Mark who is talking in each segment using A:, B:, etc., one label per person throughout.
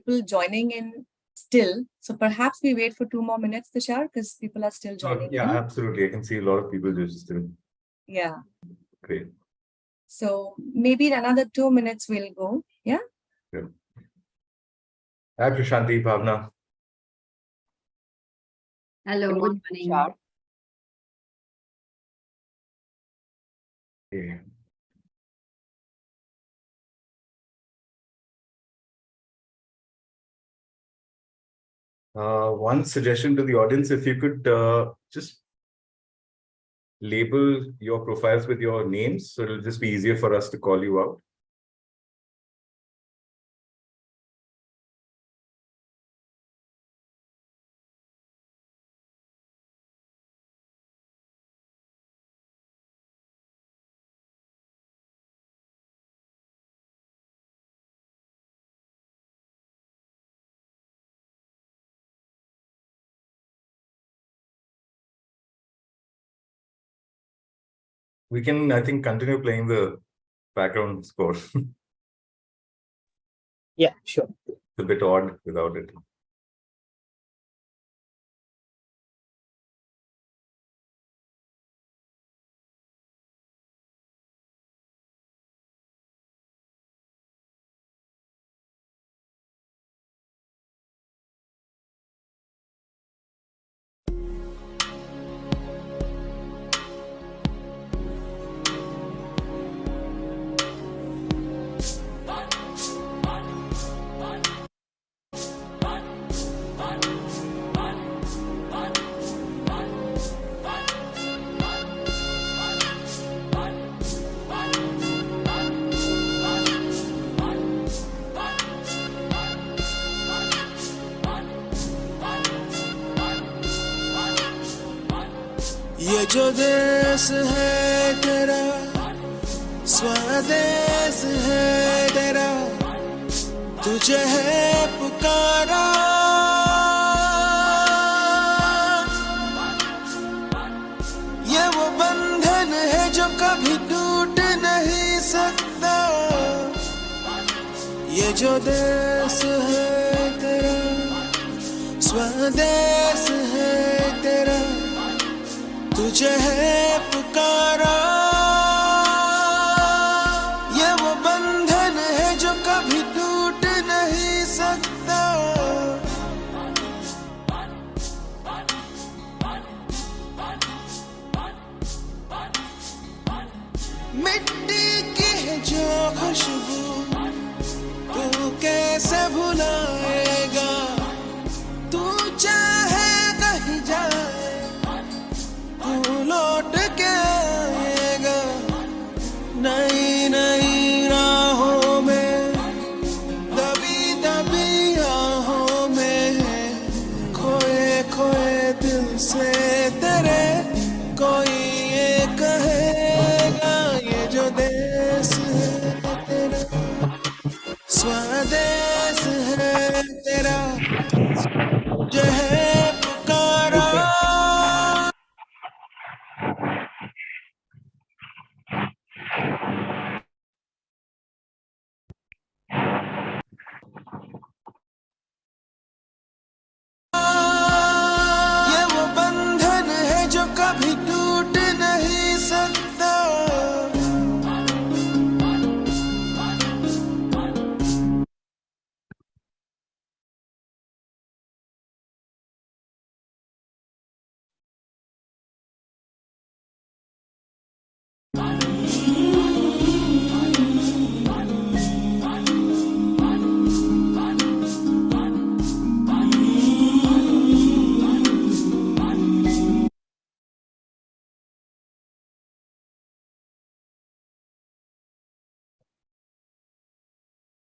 A: people joining in still. So perhaps we wait for 2 more minutes, Tushar, because people are still joining
B: yeah,
A: in.
B: absolutely. I can see a lot of people just still.
A: Yeah.
B: Great.
A: So maybe in another 2 minutes we'll go. Yeah.
B: Good. Hi, Prashanti, Bhavna.
C: Hello, good morning.
A: Tushar.
B: Okay. One suggestion to the audience, if you could just label your profiles with your names, so it'll just be easier for us to call you out. We can, I think, continue playing the background score.
D: Yeah, sure.
B: It's a bit odd without it.
E: ये जो देश है तेरा स्वदेश है तेरा तुझे है पुकारा ये वो बंधन है जो कभी टूट नहीं सकता ये जो देश है तेरा स्वदेश है तेरा तुझे है पुकारा ये वो बंधन है जो कभी टूट नहीं सकता मिट्टी की है जो खुशबू तू कैसे भुलाएगा तू चाहे कहीं जाए तू लौट के आएगा नई नई राहों में दबी दबी आहों में खोए खोए दिल से तेरे कोई ये कहेगा ये जो देश है तेरा स्वदेश है तेरा जो है पुकारा ये वो बंधन है जो कभी टूट नहीं सकता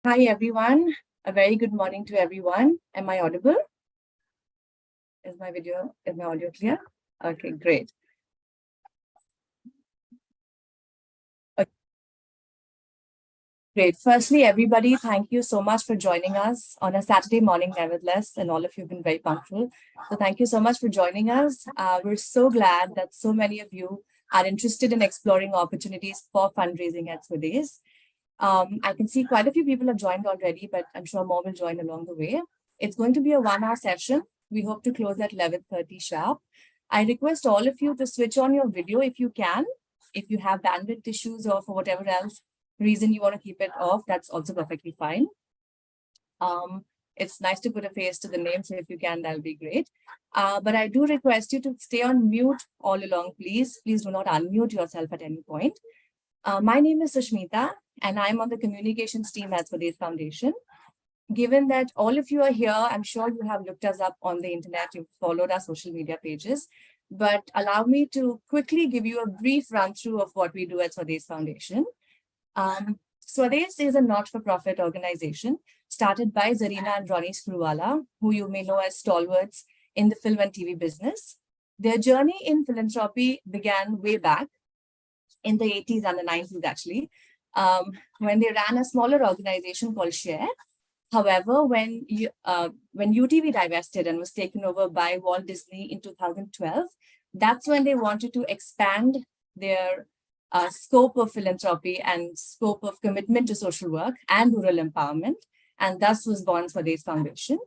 A: Hi, everyone. A very good morning to everyone. Am I audible? Is my audio clear? Okay, great. Okay. Great. Firstly, everybody, thank you so much for joining us on a Saturday morning, nevertheless, and all of you have been very punctual. So thank you so much for joining us. We're so glad that so many of you are interested in exploring opportunities for fundraising at Swadesh. I can see quite a few people have joined already, but I'm sure more will join along the way. It's going to be a 1-hour session. We hope to close at 11:30 sharp. I request all of you to switch on your video if you can. If you have bandwidth issues or for whatever else reason you want to keep it off, that's also perfectly fine. It's nice to put a face to the name, so if you can, that'll be great. But I do request you to stay on mute all along, please. Please do not unmute yourself at any point. My name is Sushmita, and I'm on the communications team at Swadesh Foundation. Given that all of you are here, I'm sure you have looked us up on the internet, you've followed our social media pages, but allow me to quickly give you a brief run through of what we do at Swadesh Foundation. Swadesh is a not-for-profit organization started by Zarina and Ronnie Screwwala, who you may know as stalwarts in the film and TV business. Their journey in philanthropy began way back in the 80s and the 90s, actually, when they ran a smaller organization called Share. However, when UTV divested and was taken over by Walt Disney in 2012, that's when they wanted to expand their scope of philanthropy and scope of commitment to social work and rural empowerment, and thus was born Swadesh Foundation.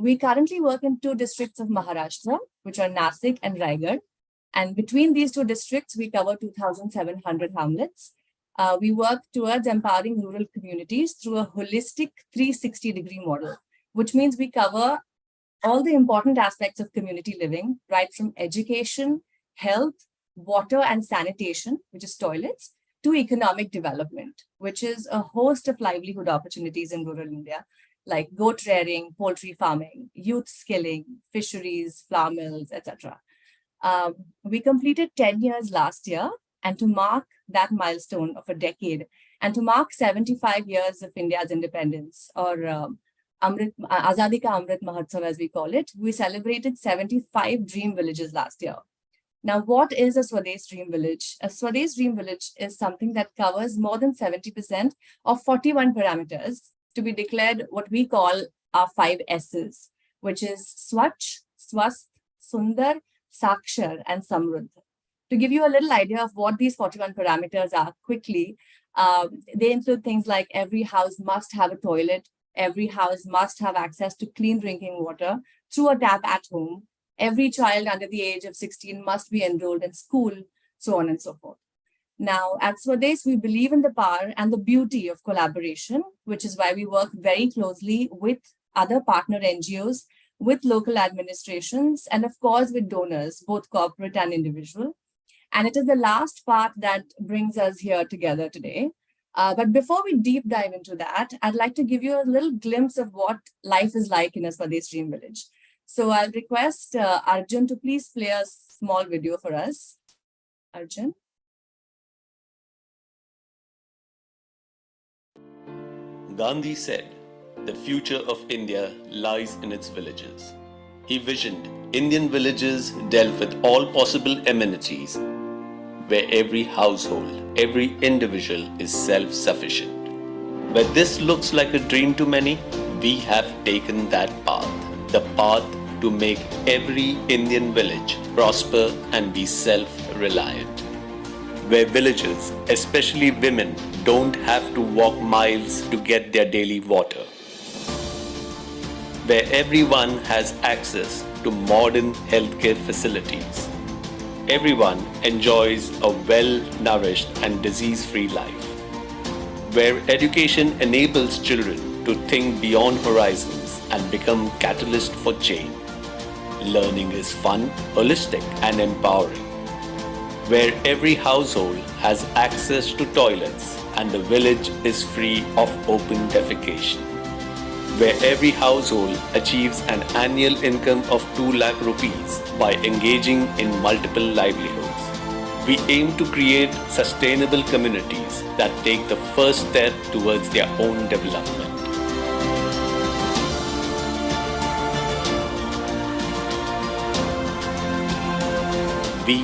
A: We currently work in 2 districts of Maharashtra, which are Nasik and Raigad. And between these 2 districts, we cover 2,700 hamlets. We work towards empowering rural communities through a holistic 360-degree model, which means we cover all the important aspects of community living, right from education, health, water and sanitation, which is toilets, to economic development, which is a host of livelihood opportunities in rural India, like goat rearing, poultry farming, youth skilling, fisheries, flour mills, etc. We completed 10 years last year, and to mark that milestone of a decade, and to mark 75 years of India's independence, or Azadi Ka Amrit Mahotsav, as we call it, we celebrated 75 dream villages last year. Now, what is a Swadesh Dream Village? A Swadesh Dream Village is something that covers more than 70% of 41 parameters to be declared what we call our 5 S's, which is Swachh, Swasth, Sundar, Sakshar, and Samruddh. To give you a little idea of what these 41 parameters are quickly, they include things like every house must have a toilet, every house must have access to clean drinking water through a tap at home, every child under the age of 16 must be enrolled in school, so on and so forth. Now, at Swadesh, we believe in the power and the beauty of collaboration, which is why we work very closely with other partner NGOs, with local administrations, and of course with donors, both corporate and individual. And it is the last part that brings us here together today. But before we deep dive into that, I'd like to give you a little glimpse of what life is like in a Swadesh Dream Village. So I'll request Arjun to please play a small video for us. Arjun.
C: Gandhi said, "The future of India lies in its villages." He visioned Indian villages dealt with all possible amenities, where every household, every individual is self-sufficient. Where this looks like a dream to many, we have taken that path, the path to make every Indian village prosper and be self-reliant. Where villagers, especially women, don't have to walk miles to get their daily water. Where everyone has access to modern healthcare facilities. Everyone enjoys a well-nourished and disease-free life. Where education enables children to think beyond horizons and become catalyst for change. Learning is fun, holistic, and empowering. Where every household has access to toilets and the village is free of open defecation. Where every household achieves an annual income of 2 lakh rupees by engaging in multiple livelihoods. We aim to create sustainable communities that take the first step towards their own development. We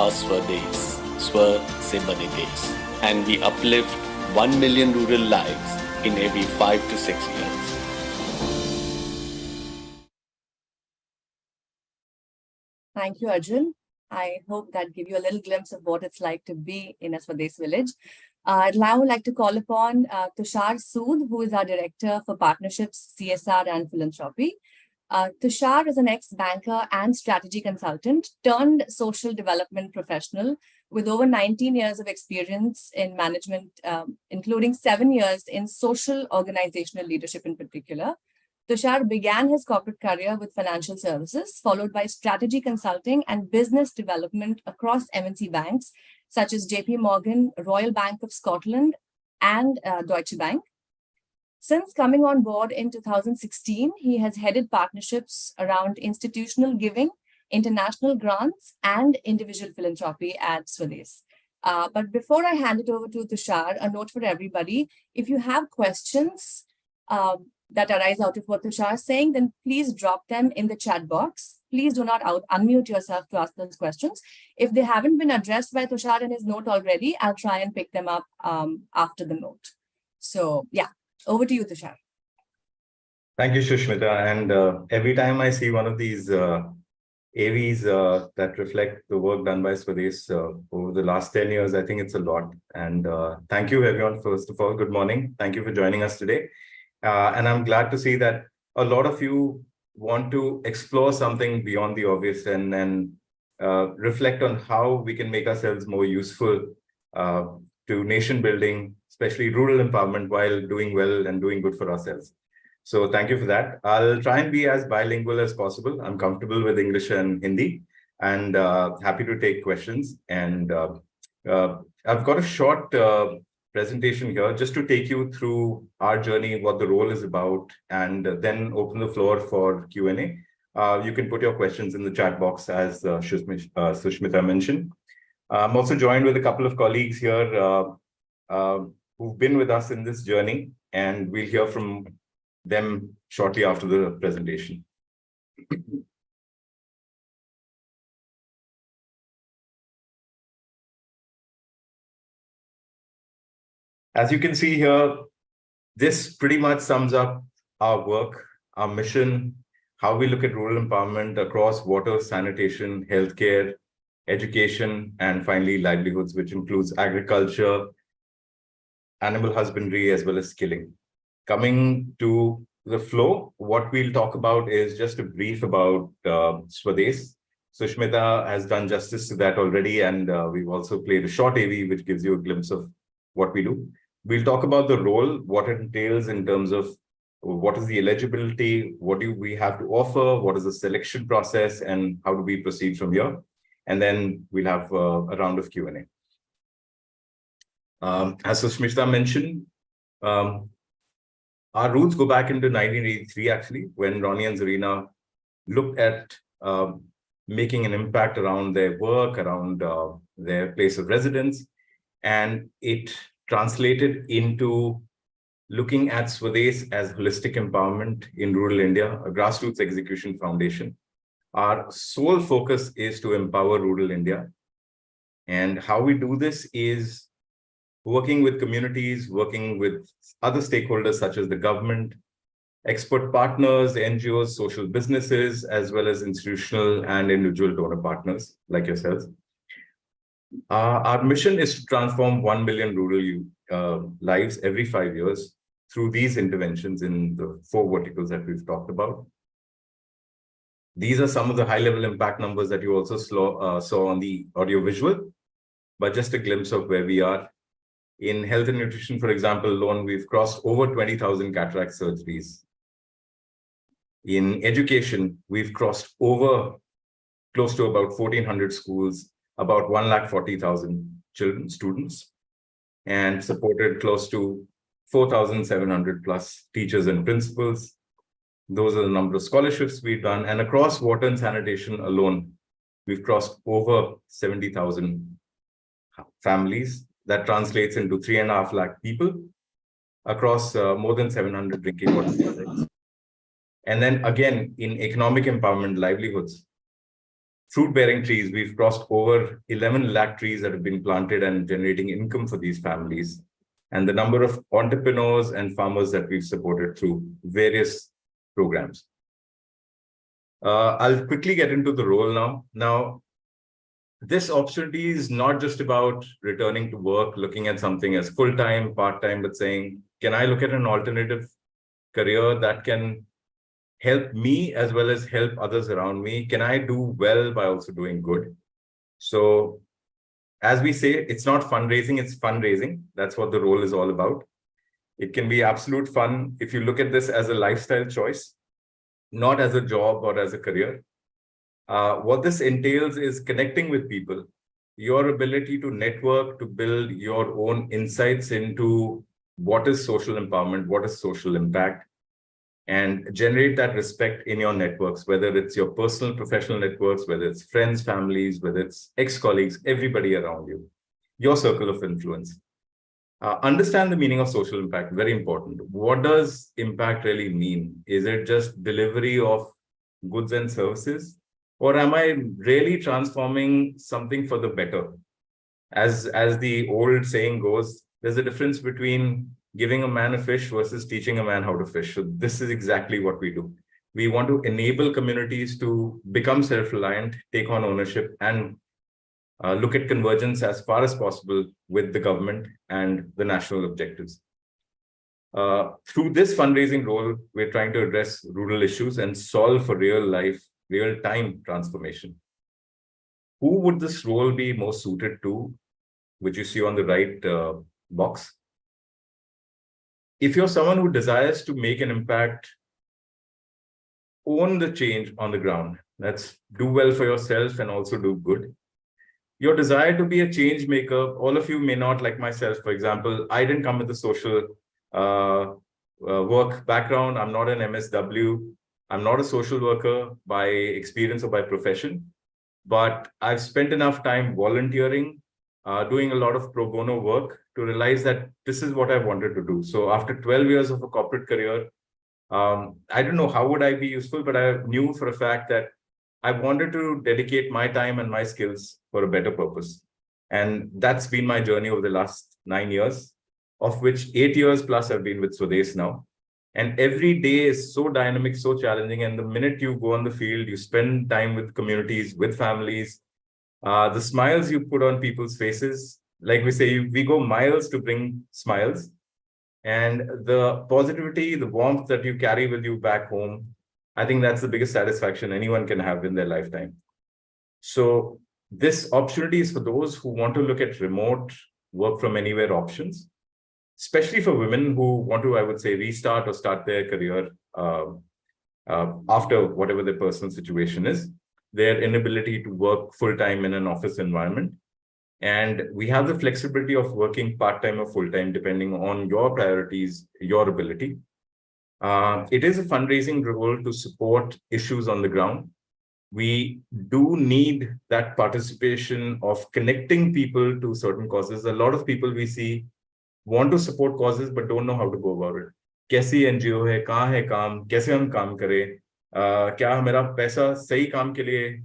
C: are Swadesh, Swa se bane desh, and we uplift 1 million rural lives in every 5 to 6 years.
A: Thank you, Arjun. I hope that give you a little glimpse of what it's like to be in a Swadesh village. I'd now like to call upon Tushar Sood, who is our Director for Partnerships, CSR and Philanthropy. Tushar is an ex-banker and strategy consultant turned social development professional with over 19 years of experience in management, including 7 years in social organizational leadership in particular. Tushar began his corporate career with financial services, followed by strategy consulting and business development across MNC banks, such as JP Morgan, Royal Bank of Scotland, and Deutsche Bank. Since coming on board in 2016, he has headed partnerships around institutional giving, international grants, and individual philanthropy at Swadesh. But before I hand it over to Tushar, a note for everybody: if you have questions that arise out of what Tushar is saying, then please drop them in the chat box. Please do not unmute yourself to ask those questions. If they haven't been addressed by Tushar in his note already, I'll try and pick them up after the note. So yeah, over to you, Tushar.
B: Thank you, Sushmita. And every time I see one of these AVs that reflect the work done by Swadesh over the last 10 years, I think it's a lot. And thank you, everyone. First of all, good morning. Thank you for joining us today. And I'm glad to see that a lot of you want to explore something beyond the obvious and reflect on how we can make ourselves more useful to nation building, especially rural empowerment, while doing well and doing good for ourselves. So thank you for that. I'll try and be as bilingual as possible. I'm comfortable with English and Hindi, and happy to take questions. And I've got a short presentation here just to take you through our journey, what the role is about, and then open the floor for Q&A. You can put your questions in the chat box, as Sushmita mentioned. I'm also joined with a couple of colleagues here who've been with us in this journey, and we'll hear from them shortly after the presentation. As you can see here, this pretty much sums up our work, our mission, how we look at rural empowerment across water, sanitation, healthcare, education, and finally livelihoods, which includes agriculture, animal husbandry, as well as skilling. Coming to the flow, what we'll talk about is just a brief about Swadesh. Sushmita has done justice to that already, and we've also played a short AV, which gives you a glimpse of what we do. We'll talk about the role, what it entails in terms of what is the eligibility, what do we have to offer, what is the selection process, and how do we proceed from here. And then we'll have a round of Q&A. As Sushmita mentioned, our roots go back into 1983, actually, when Ronnie and Zarina looked at making an impact around their work, around their place of residence. And it translated into looking at Swadesh as holistic empowerment in rural India, a grassroots execution foundation. Our sole focus is to empower rural India. And how we do this is working with communities, working with other stakeholders such as the government, expert partners, NGOs, social businesses, as well as institutional and individual donor partners like yourselves. Our mission is to transform 1 million rural lives every 5 years through these interventions in the 4 verticals that we've talked about. These are some of the high-level impact numbers that you also saw on the audio-visual, but just a glimpse of where we are. In health and nutrition, for example, alone, we've crossed over 20,000 cataract surgeries. In education, we've crossed over close to about 1,400 schools, about 140,000 children, students, and supported close to 4,700 plus teachers and principals. Those are the number of scholarships we've done. And across water and sanitation alone, we've crossed over 70,000 families. That translates into 3.5 lakh people across more than 700 drinking water projects. And then again, in economic empowerment livelihoods, fruit-bearing trees, we've crossed over 11 lakh trees that have been planted and generating income for these families. And the number of entrepreneurs and farmers that we've supported through various programs. I'll quickly get into the role now. Now, this opportunity is not just about returning to work, looking at something as full-time, part-time, but saying, can I look at an alternative career that can help me as well as help others around me? Can I do well by also doing good? So as we say, it's not fundraising, it's fundraising. That's what the role is all about. It can be absolute fun if you look at this as a lifestyle choice, not as a job or as a career. What this entails is connecting with people, your ability to network, to build your own insights into what is social empowerment, what is social impact, and generate that respect in your networks, whether it's your personal, professional networks, whether it's friends, families, whether it's ex-colleagues, everybody around you, your circle of influence. Understand the meaning of social impact, very important. What does impact really mean? Is it just delivery of goods and services? Or am I really transforming something for the better? As the old saying goes, there's a difference between giving a man a fish versus teaching a man how to fish. So this is exactly what we do. We want to enable communities to become self-reliant, take on ownership, and look at convergence as far as possible with the government and the national objectives. Through this fundraising role, we're trying to address rural issues and solve for real-time transformation. Who would this role be most suited to, which you see on the right box? If you're someone who desires to make an impact, own the change on the ground. That's do well for yourself and also do good. Your desire to be a change maker, all of you may not, like myself, for example, I didn't come with a social work background. I'm not an MSW. I'm not a social worker by experience or by profession, but I've spent enough time volunteering, doing a lot of pro bono work to realize that this is what I wanted to do. So after 12 years of a corporate career, I don't know how would I be useful, but I knew for a fact that I wanted to dedicate my time and my skills for a better purpose. And that's been my journey over the last 9 years, of which 8 years plus I've been with Swades now. And every day is so dynamic, so challenging. And the minute you go on the field, you spend time with communities, with families, the smiles you put on people's faces, like we say, we go miles to bring smiles. And the positivity, the warmth that you carry with you back home, I think that's the biggest satisfaction anyone can have in their lifetime. So this opportunity is for those who want to look at remote work from anywhere options, especially for women who want to, I would say, restart or start their career after whatever their personal situation is, their inability to work full-time in an office environment. And we have the flexibility of working part-time or full-time, depending on your priorities, your ability. It is a fundraising role to support issues on the ground. We do need that participation of connecting people to certain causes. A lot of people we see want to support causes, but don't know how to go about it. कैसी NGO है, कहाँ है काम, कैसे हम काम करें, क्या हमारा पैसा सही काम के लिए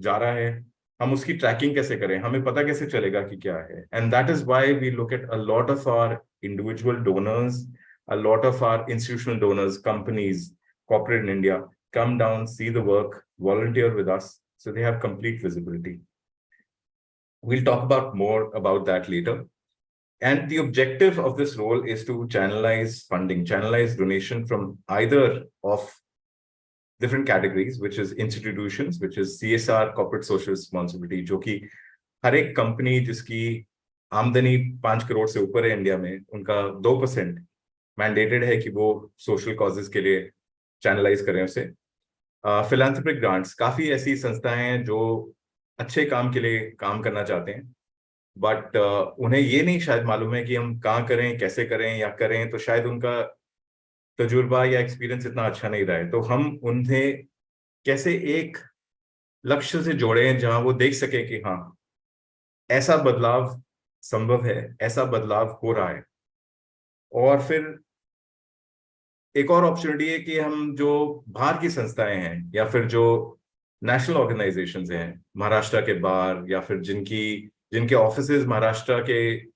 B: जा रहा है, हम उसकी ट्रैकिंग कैसे करें, हमें पता कैसे चलेगा कि क्या है. And that is why we look at a lot of our individual donors, a lot of our institutional donors, companies, corporate in India, come down, see the work, volunteer with us, so they have complete visibility. We'll talk about more about that later. And the objective of this role is to channelize funding, channelize donation from either of different categories, which is institutions, which is CSR, corporate social responsibility, जो कि हर एक company जिसकी आमदनी 5 करोड़ से ऊपर है India में, उनका 2% मैंडेटेड है कि वो सोशल कॉजेज के लिए चैनलाइज करें उसे. फिलैंथ्रोपिक ग्रांट्स, काफी ऐसी संस्थाएं हैं जो अच्छे काम के लिए काम करना चाहते हैं, बट उन्हें ये नहीं शायद मालूम है कि हम कहाँ करें, कैसे करें या करें, तो शायद उनका तजुर्बा या एक्सपीरियंस इतना अच्छा नहीं रहा है. तो हम उन्हें कैसे एक लक्ष्य से जोड़ें जहां वो देख सके कि हाँ, ऐसा बदलाव संभव है, ऐसा बदलाव हो रहा है. और फिर एक और अपॉर्चुनिटी है कि हम जो बाहर की संस्थाएं हैं या फिर जो नेशनल ऑर्गेनाइजेशंस हैं महाराष्ट्र के बाहर, या फिर जिनके ऑफिसेज महाराष्ट्र के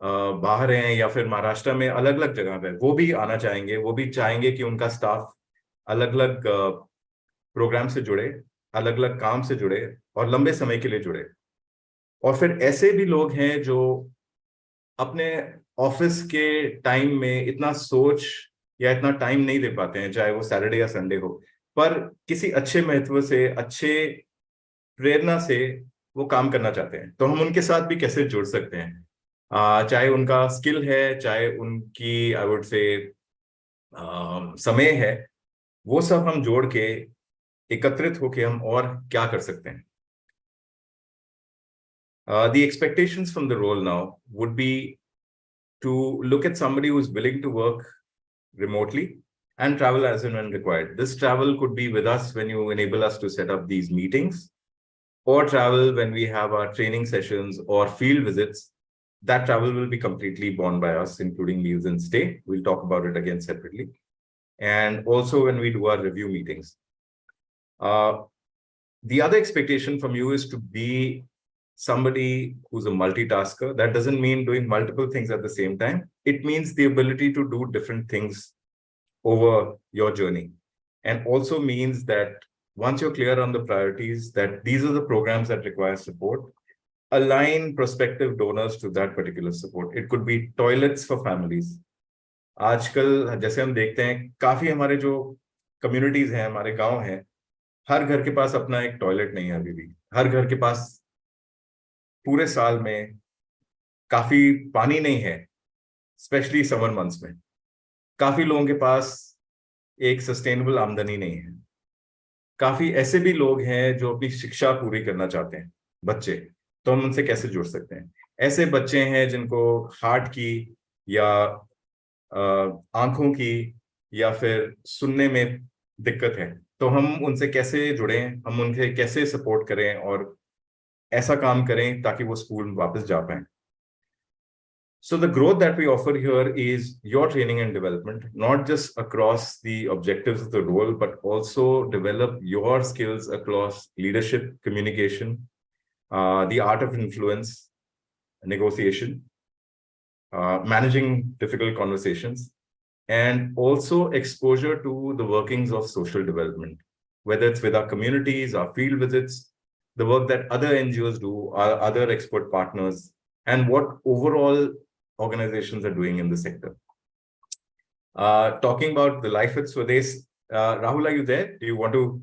B: बाहर हैं या फिर महाराष्ट्र में अलग अलग जगह पे, वो भी आना चाहेंगे. वो भी चाहेंगे कि उनका स्टाफ अलग अलग प्रोग्राम से जुड़े, अलग अलग काम से जुड़े और लंबे समय के लिए जुड़े. और फिर ऐसे भी लोग हैं जो अपने ऑफिस के टाइम में इतना सोच या इतना टाइम नहीं दे पाते हैं, चाहे वो सैटरडे या संडे हो, पर किसी अच्छे महत्व से, अच्छे प्रेरणा से वो काम करना चाहते हैं। तो हम उनके साथ भी कैसे जुड़ सकते हैं, चाहे उनका स्किल है, चाहे उनकी आई वुड से समय है, वो सब हम जोड़ के एकत्रित होके हम और क्या कर सकते हैं। The expectations from the role now would be to look at somebody who's willing to work remotely and travel as and when required. This travel could be with us when you enable us to set up these meetings, or travel when we have our training sessions or field visits. That travel will be completely borne by us, including meals and stay. We'll talk about it again separately. And also when we do our review meetings. The other expectation from you is to be somebody who's a multitasker. That doesn't mean doing multiple things at the same time. It means the ability to do different things over your journey. And also means that once you're clear on the priorities, that these are the programs that require support, align prospective donors to that particular support. It could be toilets for families. आजकल जैसे हम देखते हैं, काफी हमारे जो communities हैं, हमारे गांव हैं, हर घर के पास अपना एक टॉयलेट नहीं है अभी भी। हर घर के पास पूरे साल में काफी पानी नहीं है, स्पेशली समर मंथ्स में। काफी लोगों के पास एक सस्टेनेबल आमदनी नहीं है। काफी ऐसे भी लोग हैं जो अपनी शिक्षा पूरी करना चाहते हैं, बच्चे, तो हम उनसे कैसे जुड़ सकते हैं। ऐसे बच्चे हैं जिनको हार्ट की या आंखों की या फिर सुनने में दिक्कत है, तो हम उनसे कैसे जुड़ें, हम उनसे कैसे सपोर्ट करें और ऐसा काम करें ताकि वो स्कूल वापस जा पाएं। So the growth that we offer here is your training and development, not just across the objectives of the role, but also develop your skills across leadership, communication, the art of influence, negotiation, managing difficult conversations, and also exposure to the workings of social development, whether it's with our communities, our field visits, the work that other NGOs do, our other expert partners, and what overall organizations are doing in the sector. Talking about the Life at Swadesh, Rahul, are you there? Do you want to?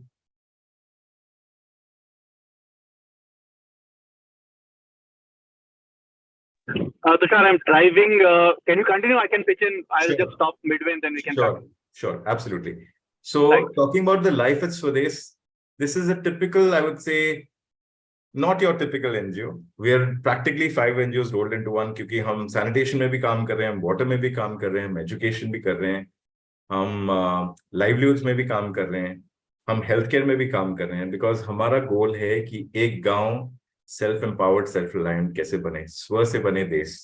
D: Tushar, I'm driving. Can you continue? I can pitch in. I'll
B: Sure.
D: just stop midway and then we can
B: Sure, sure, absolutely. So
D: Thanks.
B: talking about the Life at Swadesh, this is a typical, I would say, not your typical NGO. We are practically 5 NGOs rolled into one, क्योंकि हम sanitation में भी काम कर रहे हैं, हम water में भी काम कर रहे हैं, हम education भी कर रहे हैं, हम livelihoods में भी काम कर रहे हैं, हम healthcare में भी काम कर रहे हैं, because हमारा goal है कि एक गांव self empowered, self reliant कैसे बने, स्व से बने देश।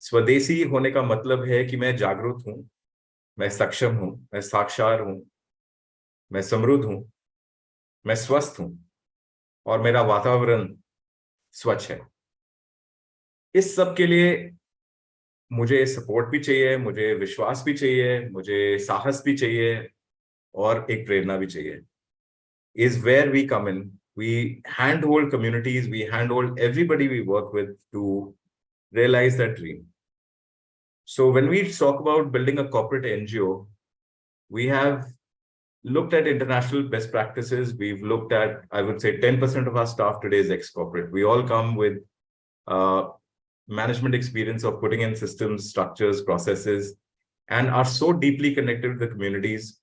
B: स्वदेशी होने का मतलब है कि मैं जागरूक हूं, मैं सक्षम हूं, मैं साक्षर हूं, मैं समृद्ध हूं, मैं स्वस्थ हूं और मेरा वातावरण स्वच्छ है। इस सब के लिए मुझे सपोर्ट भी चाहिए, मुझे विश्वास भी चाहिए, मुझे साहस भी चाहिए और एक प्रेरणा भी चाहिए। Is where we come in. We handhold communities, we handhold everybody we work with to realize that dream. So when we talk about building a corporate NGO, we have looked at international best practices. We've looked at, I would say, 10% of our staff today is ex-corporate. We all come with management experience of putting in systems, structures, processes, and are so deeply connected with the communities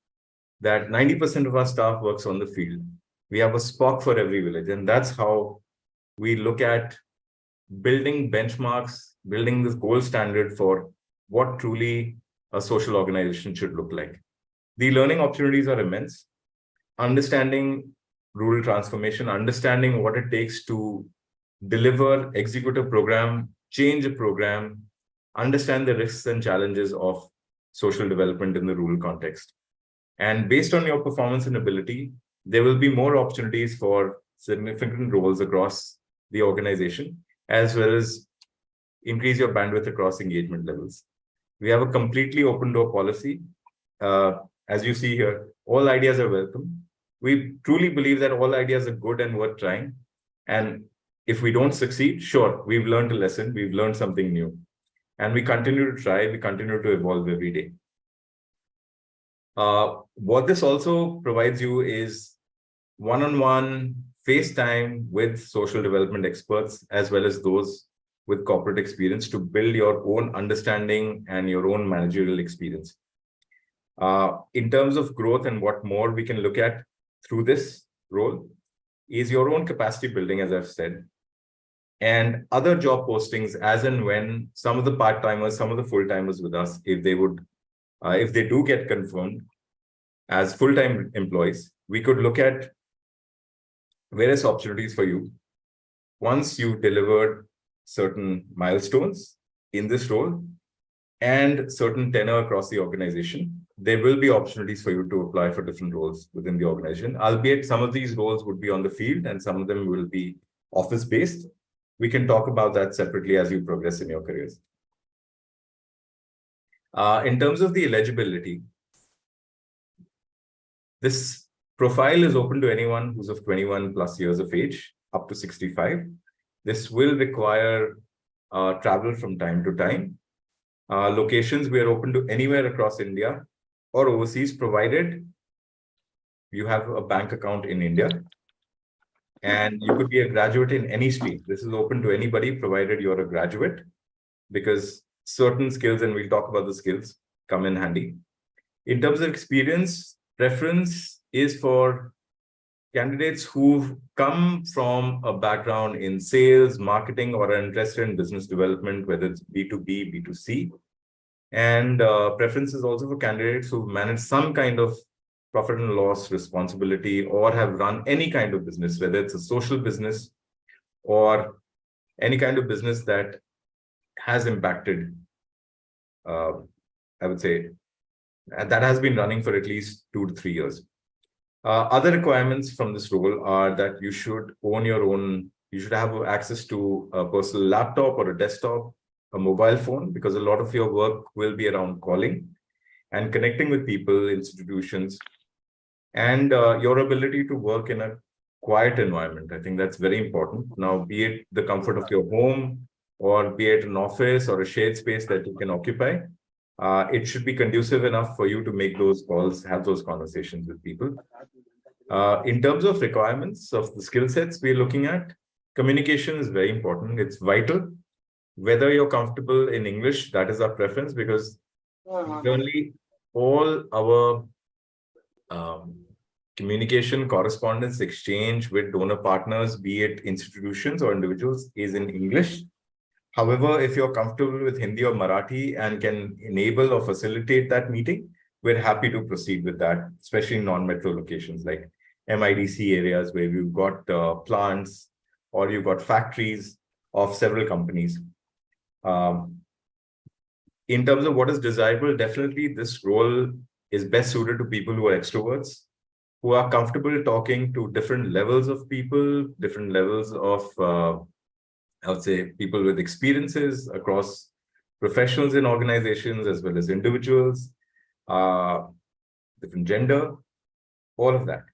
B: that 90% of our staff works on the field. We have a Spock for every village, and that's how we look at building benchmarks, building this gold standard for what truly a social organization should look like. The learning opportunities are immense. Understanding rural transformation, understanding what it takes to deliver, execute a program, change a program, understand the risks and challenges of social development in the rural context. And based on your performance and ability, there will be more opportunities for significant roles across the organization, as well as increase your bandwidth across engagement levels. We have a completely open door policy. As you see here, all ideas are welcome. We truly believe that all ideas are good and worth trying. And if we don't succeed, sure, we've learned a lesson, we've learned something new, and we continue to try, we continue to evolve every day. What this also provides you is one-on-one face time with social development experts, as well as those with corporate experience, to build your own understanding and your own managerial experience. In terms of growth and what more we can look at through this role is your own capacity building, as I've said, and other job postings as and when some of the part-timers, some of the full-timers with us, if they do get confirmed as full-time employees, we could look at various opportunities for you. Once you delivered certain milestones in this role and certain tenure across the organization, there will be opportunities for you to apply for different roles within the organization, albeit some of these roles would be on the field and some of them will be office-based. We can talk about that separately as you progress in your careers. In terms of the eligibility, this profile is open to anyone who's of 21 plus years of age, up to 65. This will require travel from time to time. Locations, we are open to anywhere across India or overseas, provided you have a bank account in India. And you could be a graduate in any stream. This is open to anybody, provided you're a graduate, because certain skills, and we'll talk about the skills, come in handy. In terms of experience, preference is for candidates who've come from a background in sales, marketing, or are interested in business development, whether it's B2B, B2C. And preference is also for candidates who've managed some kind of profit and loss responsibility or have run any kind of business, whether it's a social business or any kind of business that has impacted, I would say, that has been running for at least 2 to 3 years. Other requirements from this role are that you should own your own, you should have access to a personal laptop or a desktop, a mobile phone, because a lot of your work will be around calling and connecting with people, institutions, and your ability to work in a quiet environment. I think that's very important. Now, be it the comfort of your home or be it an office or a shared space that you can occupy, it should be conducive enough for you to make those calls, have those conversations with people. In terms of requirements of the skill sets we're looking at, communication is very important. It's vital. Whether you're comfortable in English, that is our preference, because generally all our communication, correspondence, exchange with donor partners, be it institutions or individuals, is in English. However, if you're comfortable with Hindi or Marathi and can enable or facilitate that meeting, we're happy to proceed with that, especially in non-metro locations like MIDC areas where you've got plants or you've got factories of several companies. In terms of what is desirable, definitely this role is best suited to people who are extroverts, who are comfortable talking to different levels of people, different levels of, I would say, people with experiences across professionals in organizations as well as individuals, different gender, all of that.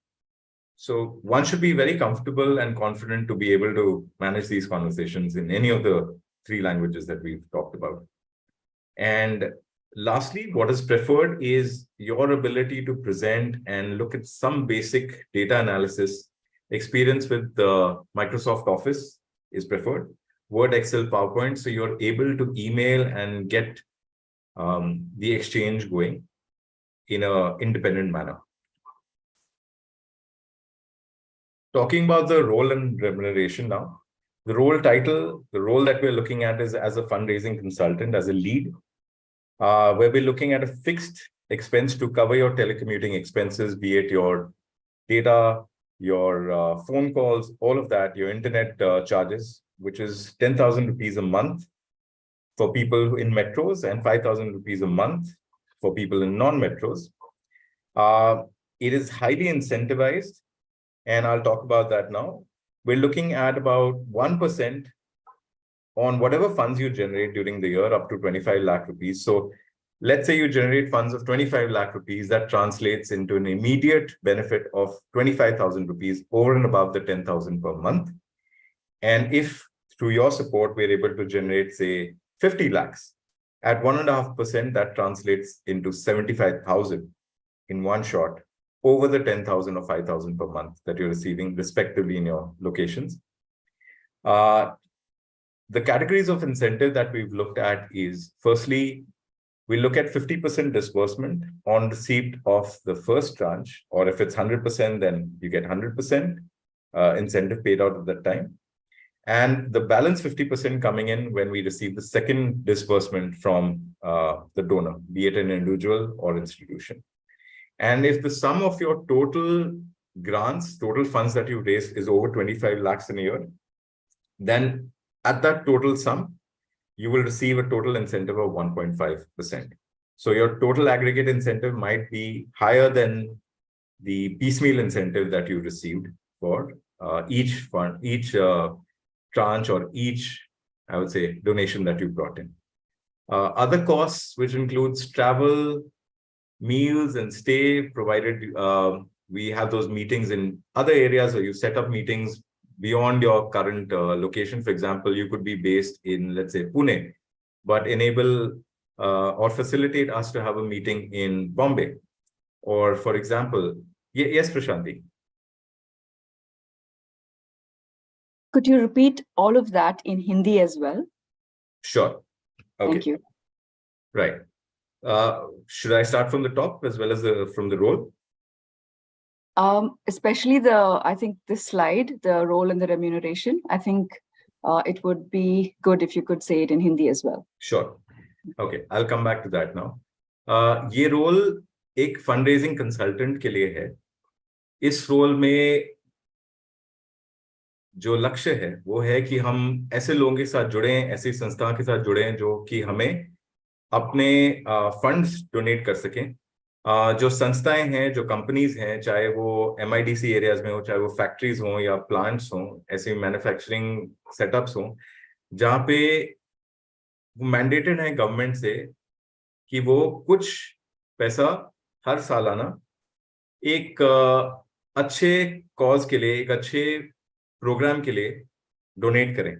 B: So one should be very comfortable and confident to be able to manage these conversations in any of the 3 languages that we've talked about. And lastly, what is preferred is your ability to present and look at some basic data analysis. Experience with the Microsoft Office is preferred. Word, Excel, PowerPoint, so you're able to email and get the exchange going in an independent manner. Talking about the role and remuneration now. The role title, the role that we're looking at is as a fundraising consultant, as a lead, where we're looking at a fixed expense to cover your telecommuting expenses, be it your data, your phone calls, all of that, your internet charges, which is 10,000 rupees a month for people in metros and 5,000 rupees a month for people in non-metros. It is highly incentivized, and I'll talk about that now. We're looking at about 1% on whatever funds you generate during the year, up to 25 lakh rupees. So let's say you generate funds of 25 lakh rupees, that translates into an immediate benefit of 25,000 rupees over and above the 10,000 per month. And if through your support, we're able to generate, say, 50 lakhs, at 1.5%, that translates into 75,000 in one shot over the 10,000 or 5,000 per month that you're receiving respectively in your locations. The categories of incentive that we've looked at is, firstly, we look at 50% disbursement on receipt of the first tranche, or if it's 100%, then you get 100% incentive paid out at that time. And the balance 50% coming in when we receive the second disbursement from the donor, be it an individual or institution. And if the sum of your total grants, total funds that you raise is over 25 lakhs in a year, then at that total sum, you will receive a total incentive of 1.5%. So your total aggregate incentive might be higher than the piecemeal incentive that you received for each fund, each tranche, or each, I would say, donation that you brought in. Other costs, which includes travel, meals, and stay, provided we have those meetings in other areas, or you set up meetings beyond your current location. For example, you could be based in, let's say, Pune, but enable or facilitate us to have a meeting in Bombay. Or, for example, yes, Prashanti.
F: Could you repeat all of that in Hindi as well?
B: Sure. Okay.
F: Thank you.
B: Right. Should I start from the top as well as from the role?
F: Especially I think this slide, the role and the remuneration, I think it would be good if you could say it in Hindi as well.
B: Sure. Okay, I'll come back to that now. ये role एक fundraising consultant के लिए है. इस role में जो लक्ष्य है वो है कि हम ऐसे लोगों के साथ जुड़े, ऐसी संस्था के साथ जुड़े जो कि हमें अपने फंड्स डोनेट कर सकें. जो संस्थाएं हैं, जो कंपनीज हैं, चाहे वो MIDC एरियाज में हो, चाहे वो फैक्ट्रीज हों या प्लांट्स हों, ऐसे मैन्युफैक्चरिंग सेटअप्स हों, जहाँ पे मैंडेटेड है गवर्नमेंट से कि वो कुछ पैसा हर सालाना एक अच्छे कॉज के लिए, एक अच्छे प्रोग्राम के लिए डोनेट करें.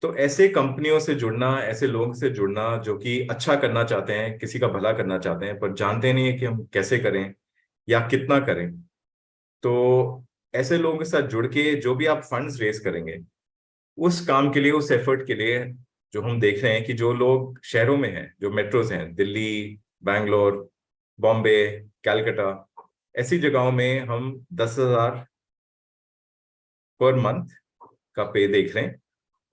B: तो ऐसे कंपनियों से जुड़ना, ऐसे लोगों से जुड़ना जो कि अच्छा करना चाहते हैं, किसी का भला करना चाहते हैं, पर जानते नहीं है कि हम कैसे करें या कितना करें, तो ऐसे लोगों के साथ जुड़ के जो भी आप फंड्स रेज करेंगे, उस काम के लिए, उस एफर्ट के लिए, जो हम देख रहे हैं कि जो लोग शहरों में हैं, जो मेट्रोज हैं, दिल्ली, बैंगलोर, बॉम्बे, कैलकाटा, ऐसी जगहों में हम 10,000 पर मंथ का पे देख रहे हैं.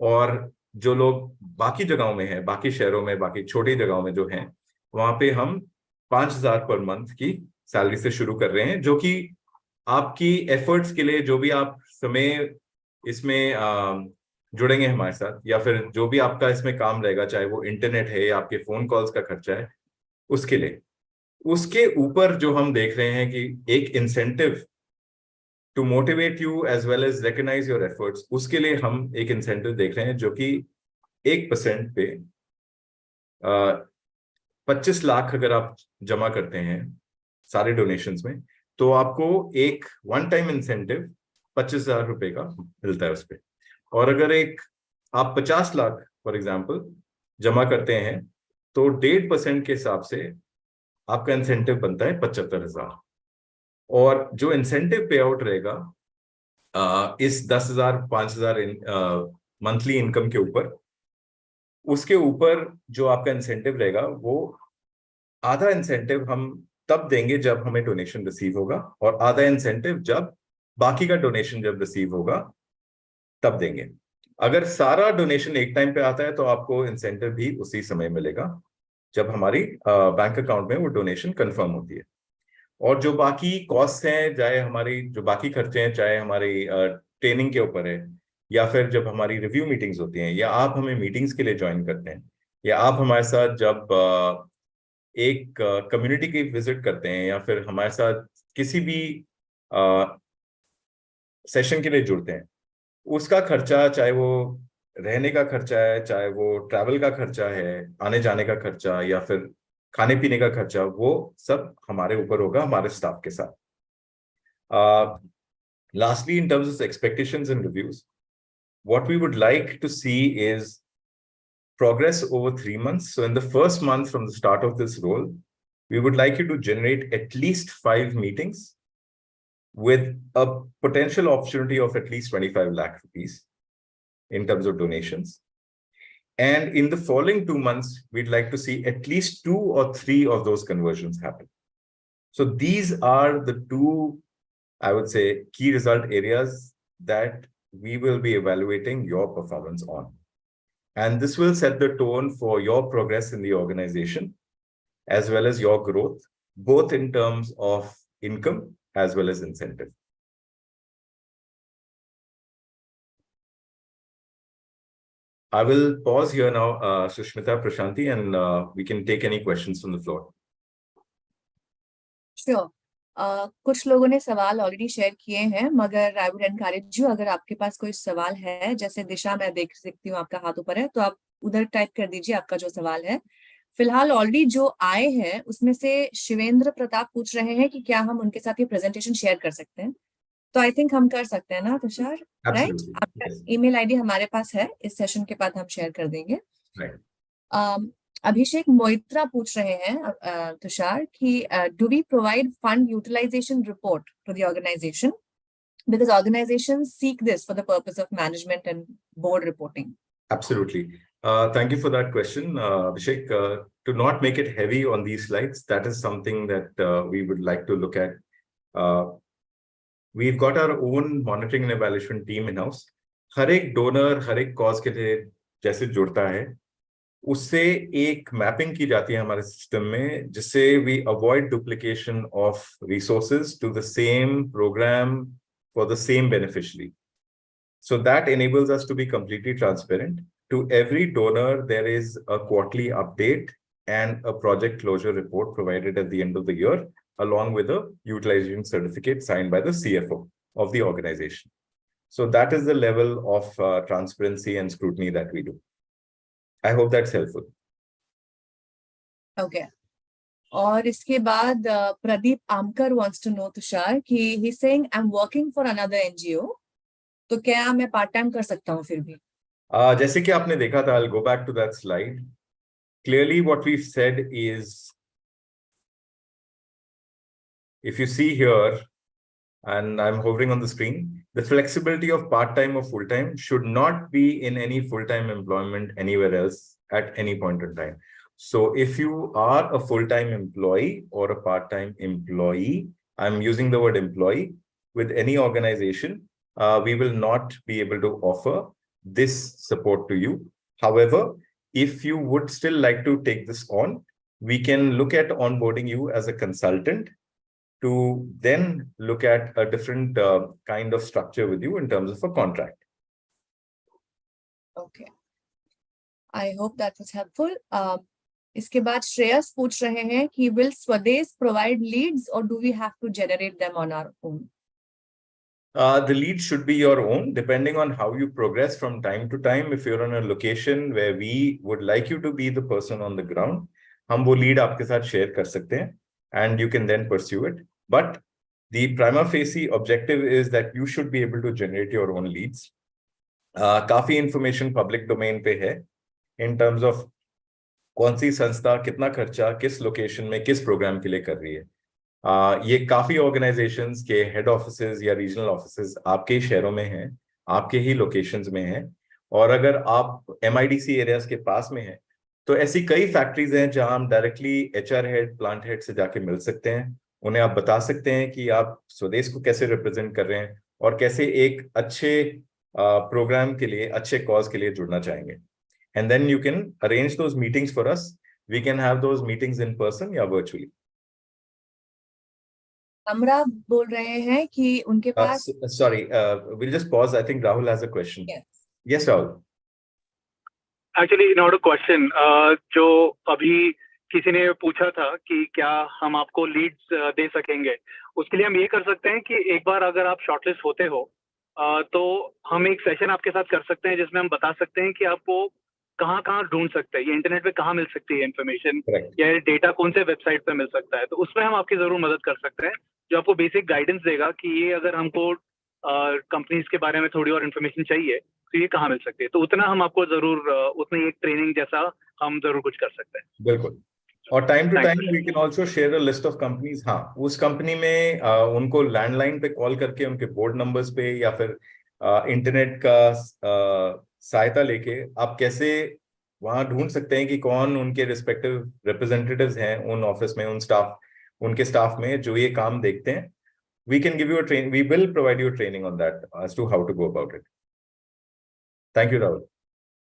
B: और जो लोग बाकी जगहों में हैं, बाकी शहरों में, बाकी छोटी जगहों में जो हैं, वहां पे हम 5,000 पर मंथ की सैलरी से शुरू कर रहे हैं, जो कि आपकी एफर्ट्स के लिए, जो भी आप समय इसमें जुड़ेंगे हमारे साथ, या फिर जो भी आपका इसमें काम रहेगा, चाहे वो इंटरनेट है या आपके फोन कॉल्स का खर्चा है, उसके लिए, उसके ऊपर जो हम देख रहे हैं कि एक incentive to motivate you as well as recognise your efforts, उसके लिए हम एक इंसेंटिव देख रहे हैं जो कि 1% पे 25 लाख अगर आप जमा करते हैं सारे डोनेशंस में, तो आपको एक वन टाइम इंसेंटिव 25,000 रुपए का मिलता है उस पर. और अगर आप 50 लाख फॉर एग्जाम्पल जमा करते हैं, तो 1.5% के हिसाब से आपका इंसेंटिव बनता है 75,000. और जो इंसेंटिव पे आउट रहेगा इस 10,000 5,000 मंथली इनकम के ऊपर, उसके ऊपर जो आपका इंसेंटिव रहेगा, वो आधा इंसेंटिव हम तब देंगे जब हमें डोनेशन रिसीव होगा, और आधा इंसेंटिव जब बाकी का डोनेशन जब रिसीव होगा तब देंगे. अगर सारा डोनेशन एक टाइम पे आता है तो आपको इंसेंटिव भी उसी समय मिलेगा जब हमारी बैंक अकाउंट में वो डोनेशन कंफर्म होती है. और जो बाकी कॉस्ट हैं, चाहे हमारी जो बाकी खर्चे हैं, चाहे हमारी ट्रेनिंग के ऊपर है, या फिर जब हमारी रिव्यू मीटिंग्स होती हैं, या आप हमें मीटिंग्स के लिए ज्वाइन करते हैं, या आप हमारे साथ जब एक कम्युनिटी की विजिट करते हैं, या फिर हमारे साथ किसी भी सेशन के लिए जुड़ते हैं, उसका खर्चा, चाहे वो रहने का खर्चा है, चाहे वो ट्रैवल का खर्चा है, आने जाने का खर्चा, या फिर खाने पीने का खर्चा, वो सब हमारे ऊपर होगा, हमारे स्टाफ के साथ. Lastly, in terms of expectations and reviews, what we would like to see is progress over 3 months. So in the first month from the start of this role, we would like you to generate at least 5 meetings with a potential opportunity of at least 25 lakh rupees in terms of donations. And in the following 2 months, we'd like to see at least 2 or 3 of those conversions happen. So these are the 2, I would say, key result areas that we will be evaluating your performance on. And this will set the tone for your progress in the organization, as well as your growth, both in terms of income as well as incentive. I will pause here now, Sushmita, Prashanti, and we can take any questions from the floor.
A: Sure. कुछ लोगों ने सवाल already share किए हैं, मगर I would encourage you, अगर आपके पास कोई सवाल है, जैसे दिशा मैं देख सकती हूँ आपका हाथ ऊपर है, तो आप उधर टाइप कर दीजिए आपका जो सवाल है। फिलहाल ऑलरेडी जो आए हैं उसमें से शिवेंद्र प्रताप पूछ रहे हैं कि क्या हम उनके साथ ये प्रेजेंटेशन शेयर कर सकते हैं। तो आई थिंक हम कर सकते हैं ना तुषार, राइट? आपका ईमेल आईडी हमारे पास है, इस सेशन के बाद हम शेयर कर देंगे। अभिषेक मोइत्रा पूछ रहे हैं तुषार कि do we provide fund utilisation report to the organisation, because organisations seek this for the purpose of management and board reporting.
B: Absolutely. Thank you for that question, Abhishek. To not make it heavy on these slides, that is something that we would like to look at. We've got our own monitoring and evaluation team in-house. हर एक donor हर एक cause के लिए जैसे जुड़ता है, उससे एक mapping की जाती है हमारे सिस्टम में, जिससे we avoid duplication of resources to the same program for the same beneficiary. So that enables us to be completely transparent. To every donor, there is a quarterly update and a project closure report provided at the end of the year, along with a utilization certificate signed by the CFO of the organization. So that is the level of transparency and scrutiny that we do. I hope that's helpful.
A: Okay. और इसके बाद Pradeep Amkar wants to know Tushar कि he's saying I'm working for another NGO, तो क्या मैं part time कर सकता हूँ फिर भी?
B: जैसे कि आपने देखा था, I'll go back to that slide. Clearly what we've said is, if you see here, and I'm hovering on the screen, the flexibility of part-time or full-time should not be in any full-time employment anywhere else at any point in time. So if you are a full-time employee or a part-time employee, I'm using the word employee, with any organization, we will not be able to offer this support to you. However, if you would still like to take this on, we can look at onboarding you as a consultant to then look at a different kind of structure with you in terms of a contract.
A: Okay. I hope that was helpful. इसके बाद श्रेयस पूछ रहे हैं कि will Swadesh provide leads or do we have to generate them on our own?
B: The lead should be your own, depending on how you progress from time to time. If you're on a location where we would like you to be the person on the ground, हम वो lead आपके साथ share कर सकते हैं, and you can then pursue it. But the prima facie objective is that you should be able to generate your own leads. काफी information public domain पे है in terms of कौन सी संस्था कितना खर्चा किस location में किस program के लिए कर रही है. ये काफी ऑर्गेनाइजेशंस के हेड ऑफिसेज या रीजनल ऑफिसेज आपके शहरों में हैं, आपके ही लोकेशंस में हैं, और अगर आप MIDC एरियाज के पास में हैं, तो ऐसी कई फैक्ट्रीज हैं जहां हम directly HR head, plant head से जाके मिल सकते हैं. उन्हें आप बता सकते हैं कि आप स्वदेश को कैसे रिप्रेजेंट कर रहे हैं और कैसे एक अच्छे प्रोग्राम के लिए, अच्छे कॉज के लिए जुड़ना चाहेंगे. And then you can arrange those meetings for us. We can have those meetings in person या वर्चुअली.
A: अमरा बोल रहे हैं कि उनके पास
B: sorry, we'll just pause. I think Rahul has a question. Yes, Rahul.
D: Actually, not a question. जो अभी किसी ने पूछा था कि क्या हम आपको लीड्स दे सकेंगे, उसके लिए हम ये कर सकते हैं कि एक बार अगर आप शॉर्टलिस्ट होते हो तो हम एक सेशन आपके साथ कर सकते हैं जिसमें हम बता सकते हैं कि आपको कहाँ कहाँ ढूंढ सकते हैं, ये इंटरनेट पे कहाँ मिल सकती है इन्फॉर्मेशन, या डेटा कौन से वेबसाइट पे मिल सकता है. तो उसमें हम आपकी जरूर मदद कर सकते हैं, जो आपको बेसिक गाइडेंस देगा कि ये अगर हमको कंपनीज के बारे में थोड़ी और इन्फॉर्मेशन चाहिए तो ये कहाँ मिल सकती है? तो उतना हम आपको जरूर उतनी एक ट्रेनिंग जैसा हम जरूर कुछ कर सकते हैं।
B: बिल्कुल। और time to
D: Thanks,
B: time we can also share a list of companies. हाँ, उस कंपनी में उनको लैंडलाइन पे कॉल करके उनके बोर्ड नंबर्स पे या फिर इंटरनेट का सहायता लेके आप कैसे वहां ढूंढ सकते हैं कि कौन उनके रिस्पेक्टिव रिप्रेजेंटेटिव्स हैं उन ऑफिस में, उनके स्टाफ में जो ये काम देखते हैं। We can give you a train. We will provide you a training on that as to how to go about it. Thank you, Rahul.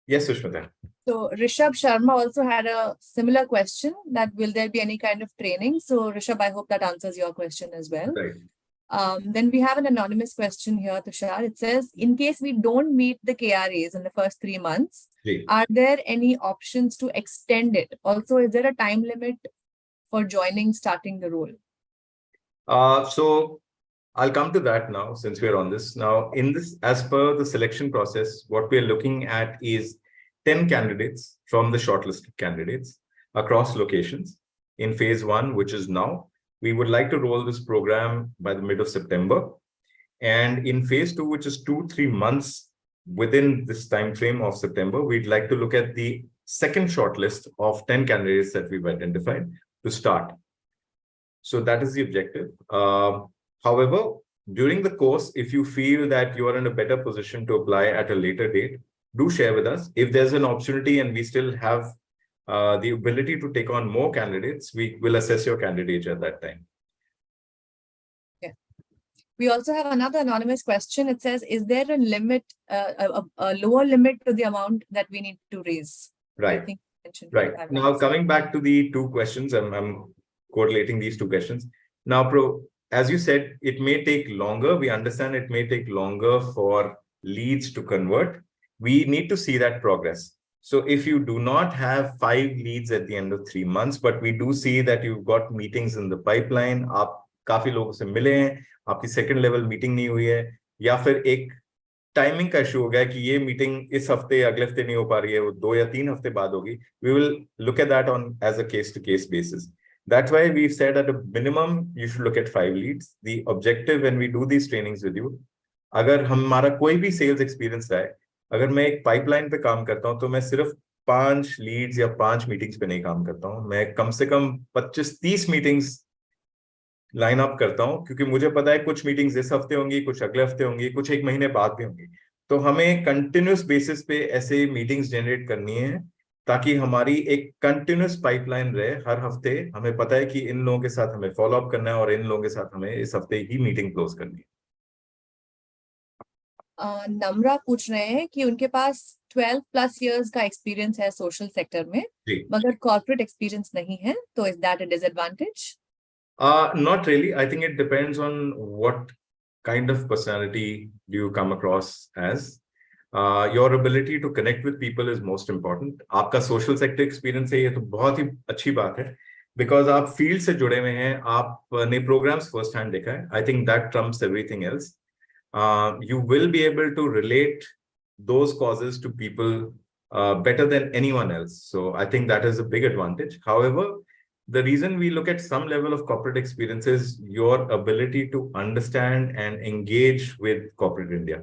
B: Yes, Sushmita.
A: So Rishabh Sharma also had a similar question, that will there be any kind of training? So Rishabh, I hope that answers your question as well.
B: Right.
A: Then we have an anonymous question here, Tushar. It says, in case we don't meet the KRAs in the first 3 months,
B: Ji.
A: are there any options to extend it? Also, is there a time limit for starting the role?
B: So I'll come to that now since we're on this. Now, in this, as per the selection process, what we're looking at is 10 candidates from the shortlisted candidates across locations in phase 1, which is now. We would like to roll this program by the mid of September. And in phase 2, which is 2-3 months within this time frame of September, we'd like to look at the second shortlist of 10 candidates that we've identified to start. So that is the objective. However, during the course, if you feel that you are in a better position to apply at a later date, do share with us. If there's an opportunity and we still have the ability to take on more candidates, we will assess your candidature at that time.
A: We also have another anonymous question. It says, is there a limit, a lower limit to the amount that we need to raise?
B: Right.
A: I think you mentioned
B: Right.
A: 5
B: Now,
A: lakhs.
B: coming back to the two questions, I'm correlating these two questions. Now, as you said, it may take longer. We understand it may take longer for leads to convert. We need to see that progress. So if you do not have 5 leads at the end of 3 months, but we do see that you've got meetings in the pipeline, आप काफी लोगों से मिले हैं, आपकी second level meeting नहीं हुई है, या फिर एक टाइमिंग का इशू हो गया कि ये मीटिंग इस हफ्ते अगले हफ्ते नहीं हो पा रही है, वो 2 या 3 हफ्ते बाद होगी, we will look at that on as a case to case basis. That's why we've said at a minimum you should look at 5 leads. The objective when we do these trainings with you, अगर हमारा कोई भी sales experience है, अगर मैं एक pipeline पे काम करता हूं तो मैं सिर्फ 5 लीड्स या 5 मीटिंग्स पे नहीं काम करता हूं, मैं कम से कम 25-30 मीटिंग्स लाइन अप करता हूं, क्योंकि मुझे पता है कुछ मीटिंग्स इस हफ्ते होंगी, कुछ अगले हफ्ते होंगी, कुछ 1 महीने बाद भी होंगी। तो हमें कंटिन्यूस बेसिस पे ऐसे मीटिंग्स जनरेट करनी है ताकि हमारी एक कंटिन्यूस पाइपलाइन रहे। हर हफ्ते हमें पता है कि इन लोगों के साथ हमें फॉलो अप करना है और इन लोगों के साथ हमें इस हफ्ते ही मीटिंग क्लोज करनी है।
A: नम्रा पूछ रहे हैं कि उनके पास 12+ years का एक्सपीरियंस है सोशल सेक्टर में, मगर कॉर्पोरेट एक्सपीरियंस नहीं है, तो is that a disadvantage?
B: Not really. I think it depends on what kind of personality do you come across as. Your ability to connect with people is most important. आपका social sector experience है, ये तो बहुत ही अच्छी बात है, because आप field से जुड़े हुए हैं, आपने प्रोग्राम्स फर्स्ट हैंड देखा है. आई think that Trump's everything else. You will be able to relate those causes to people better than anyone else. So I think that is a big advantage. However, the reason we look at some level of corporate experience is your ability to understand and engage with corporate India.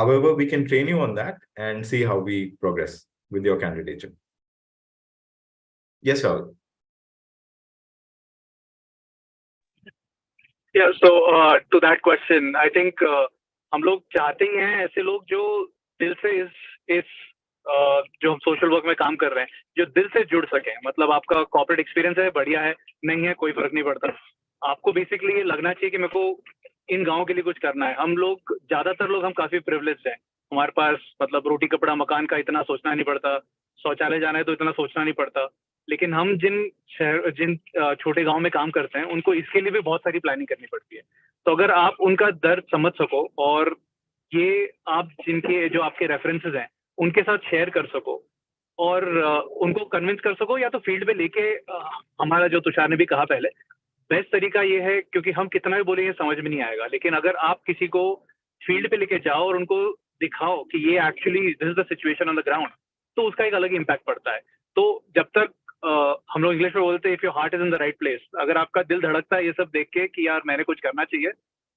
B: However, we can train you on that and see how we progress with your candidature. Yes, Rahul.
D: Yeah, so to that question, I think हम लोग चाहते हैं ऐसे लोग जो दिल से इस जो हम सोशल वर्क में काम कर रहे हैं, जो दिल से जुड़ सके. मतलब आपका कॉर्पोरेट एक्सपीरियंस है, बढ़िया है, नहीं है, कोई फर्क नहीं पड़ता. आपको बेसिकली ये लगना चाहिए कि मेरे को इन गाँव के लिए कुछ करना है. हम लोग ज्यादातर लोग हम काफी प्रिविलेज्ड हैं. हमारे पास मतलब रोटी कपड़ा मकान का इतना सोचना नहीं पड़ता, शौचालय जाना है तो इतना सोचना नहीं पड़ता. लेकिन हम जिन छोटे गांव में काम करते हैं, उनको इसके लिए भी बहुत सारी प्लानिंग करनी पड़ती है. तो अगर आप उनका दर्द समझ सको और ये आप जिनके जो आपके रेफरेंसेस हैं उनके साथ शेयर कर सको और उनको कन्विंस कर सको, या तो फील्ड पे लेके हमारा जो तुषार ने भी कहा पहले, बेस्ट तरीका ये है, क्योंकि हम कितना भी बोलेंगे समझ में नहीं आएगा. लेकिन अगर आप किसी को फील्ड पे लेके जाओ और उनको दिखाओ कि ये actually this is the situation on the ground, तो उसका एक अलग इम्पैक्ट पड़ता है. तो जब तक हम लोग इंग्लिश में बोलते हैं if your heart is in the right place, अगर आपका दिल धड़कता है ये सब देख के कि यार मैंने कुछ करना चाहिए,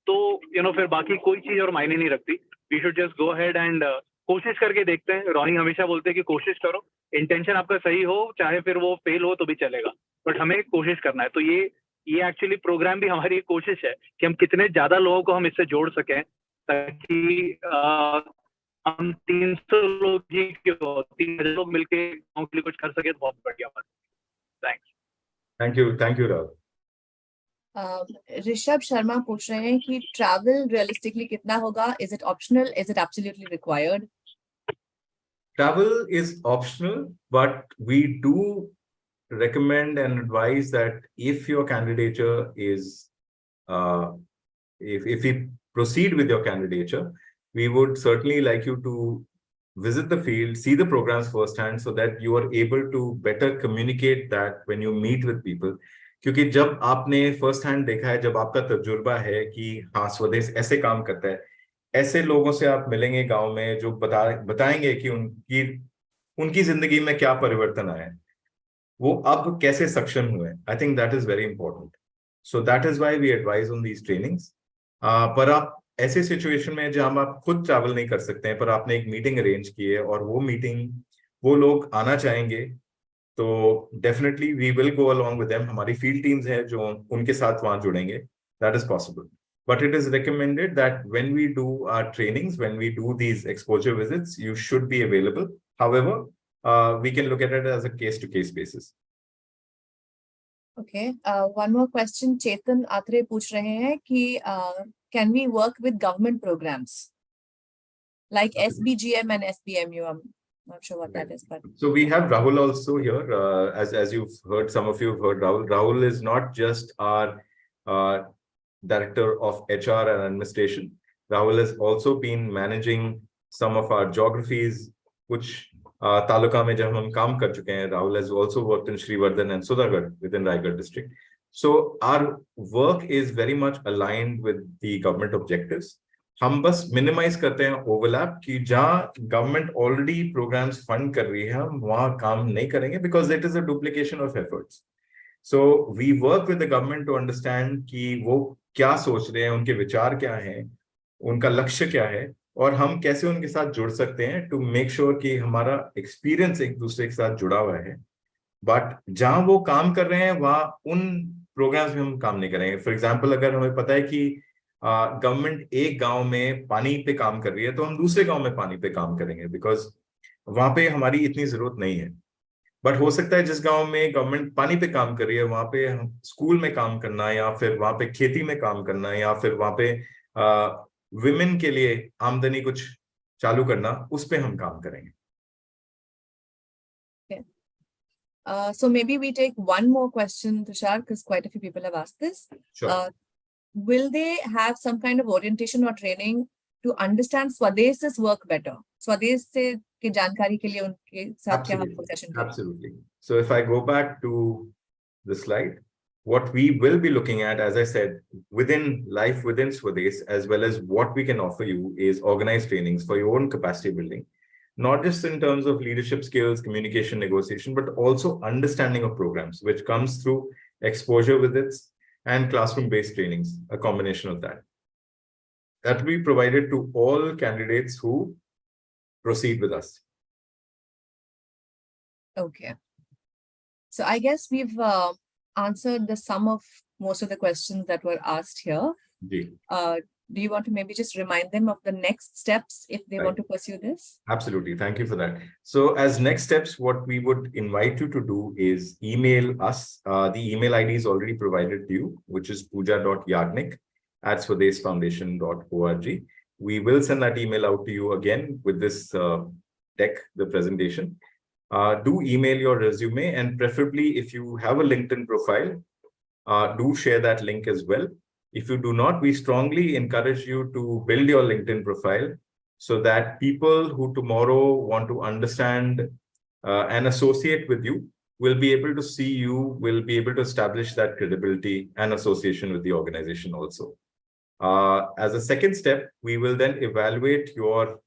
D: तो फिर बाकी कोई चीज और मायने नहीं रखती. We should just go ahead and कोशिश करके देखते हैं। रोनी हमेशा बोलते हैं कि कोशिश करो, इंटेंशन आपका सही हो, चाहे फिर वो फेल हो तो भी चलेगा, बट हमें कोशिश करना है। तो ये एक्चुअली प्रोग्राम भी हमारी एक कोशिश है कि हम कितने ज्यादा लोगों को हम इससे जोड़ सकें, ताकि हम 300 लोग ही क्यों, 3000 लोग मिलके गाँव के लिए कुछ कर सके तो बहुत बढ़िया बात। Thanks.
B: Thank you, Rahul.
A: Rishabh Sharma पूछ रहे हैं कि ट्रैवल रियलिस्टिकली कितना होगा? Is it optional, is it absolutely required?
B: Travel is optional, but we do recommend and advise that if your candidature is, if we proceed with your candidature, we would certainly like you to visit the field, see the programs firsthand, so that you are able to better communicate that when you meet with people. क्योंकि जब आपने first hand देखा है, जब आपका तजुर्बा है कि हाँ स्वदेश ऐसे काम करता है, ऐसे लोगों से आप मिलेंगे गांव में जो बताएंगे कि उनकी जिंदगी में क्या परिवर्तन आया है, वो अब कैसे सक्षम हुए। I think that is very important, so that is why we advise on these trainings. पर आप ऐसे सिचुएशन में जहां आप खुद ट्रैवल नहीं कर सकते हैं, पर आपने एक मीटिंग अरेंज की है और वो मीटिंग वो लोग आना चाहेंगे, तो definitely we will go along with them. हमारी फील्ड टीम्स है जो उनके साथ वहां जुड़ेंगे, that is possible. But it is recommended that when we do our trainings, when we do these exposure visits, you should be available. However, we can look at it as a case-to-case basis.
A: Okay. One more question. Chetan Atre पूछ रहे हैं कि can we work with government programs like SBGM and SBMU? I'm not sure what that is, but
B: so we have Rahul also here. As you've heard, some of you have heard Rahul. Rahul is not just our Director of HR and Administration. Rahul has also been managing some of our geographies, which taluka में जब हम काम कर चुके हैं. Rahul has also worked in Srivardhan and Sudargarh within Raigad district. So our work is very much aligned with the government objectives. हम बस minimize करते हैं overlap कि जहाँ government already programs fund कर रही है, हम वहाँ काम नहीं करेंगे because it is a duplication of efforts. So we work with the government to understand कि वो क्या सोच रहे हैं, उनके विचार क्या हैं, उनका लक्ष्य क्या है, और हम कैसे उनके साथ जुड़ सकते हैं टू मेक श्योर कि हमारा एक्सपीरियंस एक दूसरे के साथ जुड़ा हुआ है। बट जहां वो काम कर रहे हैं वहां उन प्रोग्राम्स में हम काम नहीं करेंगे। फॉर एग्जांपल, अगर हमें पता है कि गवर्नमेंट एक गांव में पानी पे काम कर रही है, तो हम दूसरे गांव में पानी पे काम करेंगे बिकॉज वहां पे हमारी इतनी जरूरत नहीं है। बट हो सकता है जिस गांव में गवर्नमेंट पानी पे काम कर रही है, वहां पे स्कूल में काम करना, या फिर वहां पे खेती में काम करना, या फिर वहां पे विमेन के लिए आमदनी कुछ चालू करना, उस पे हम काम करेंगे।
A: So maybe we take one more question, Tushar, because quite a few people have asked this.
B: Sure.
A: Will they have some kind of orientation or training to understand Swadesh's work better? Swadesh से की जानकारी के लिए उनके साथ क्या हम session करें?
B: Absolutely. So if I go back to the slide, what we will be looking at, as I said, within life within Swadesh, as well as what we can offer you is organized trainings for your own capacity building, not just in terms of leadership skills, communication, negotiation, but also understanding of programs, which comes through exposure visits and classroom-based trainings, a combination of that. That will be provided to all candidates who proceed with us.
A: Okay. So I guess we've answered the sum of most of the questions that were asked here. Do you want to maybe just remind them of the next steps if they want to pursue this?
B: Absolutely. Thank you for that. So as next steps, what we would invite you to do is email us. The email ID is already provided to you, which is pooja.yagnik@swadeshfoundation.org. We will send that email out to you again with this deck, the presentation. Do email your resume, and preferably if you have a LinkedIn profile, do share that link as well. If you do not, we strongly encourage you to build your LinkedIn profile so that people who tomorrow want to understand and associate with you will be able to see you, will be able to establish that credibility and association with the organization also. As a second step, we will then evaluate your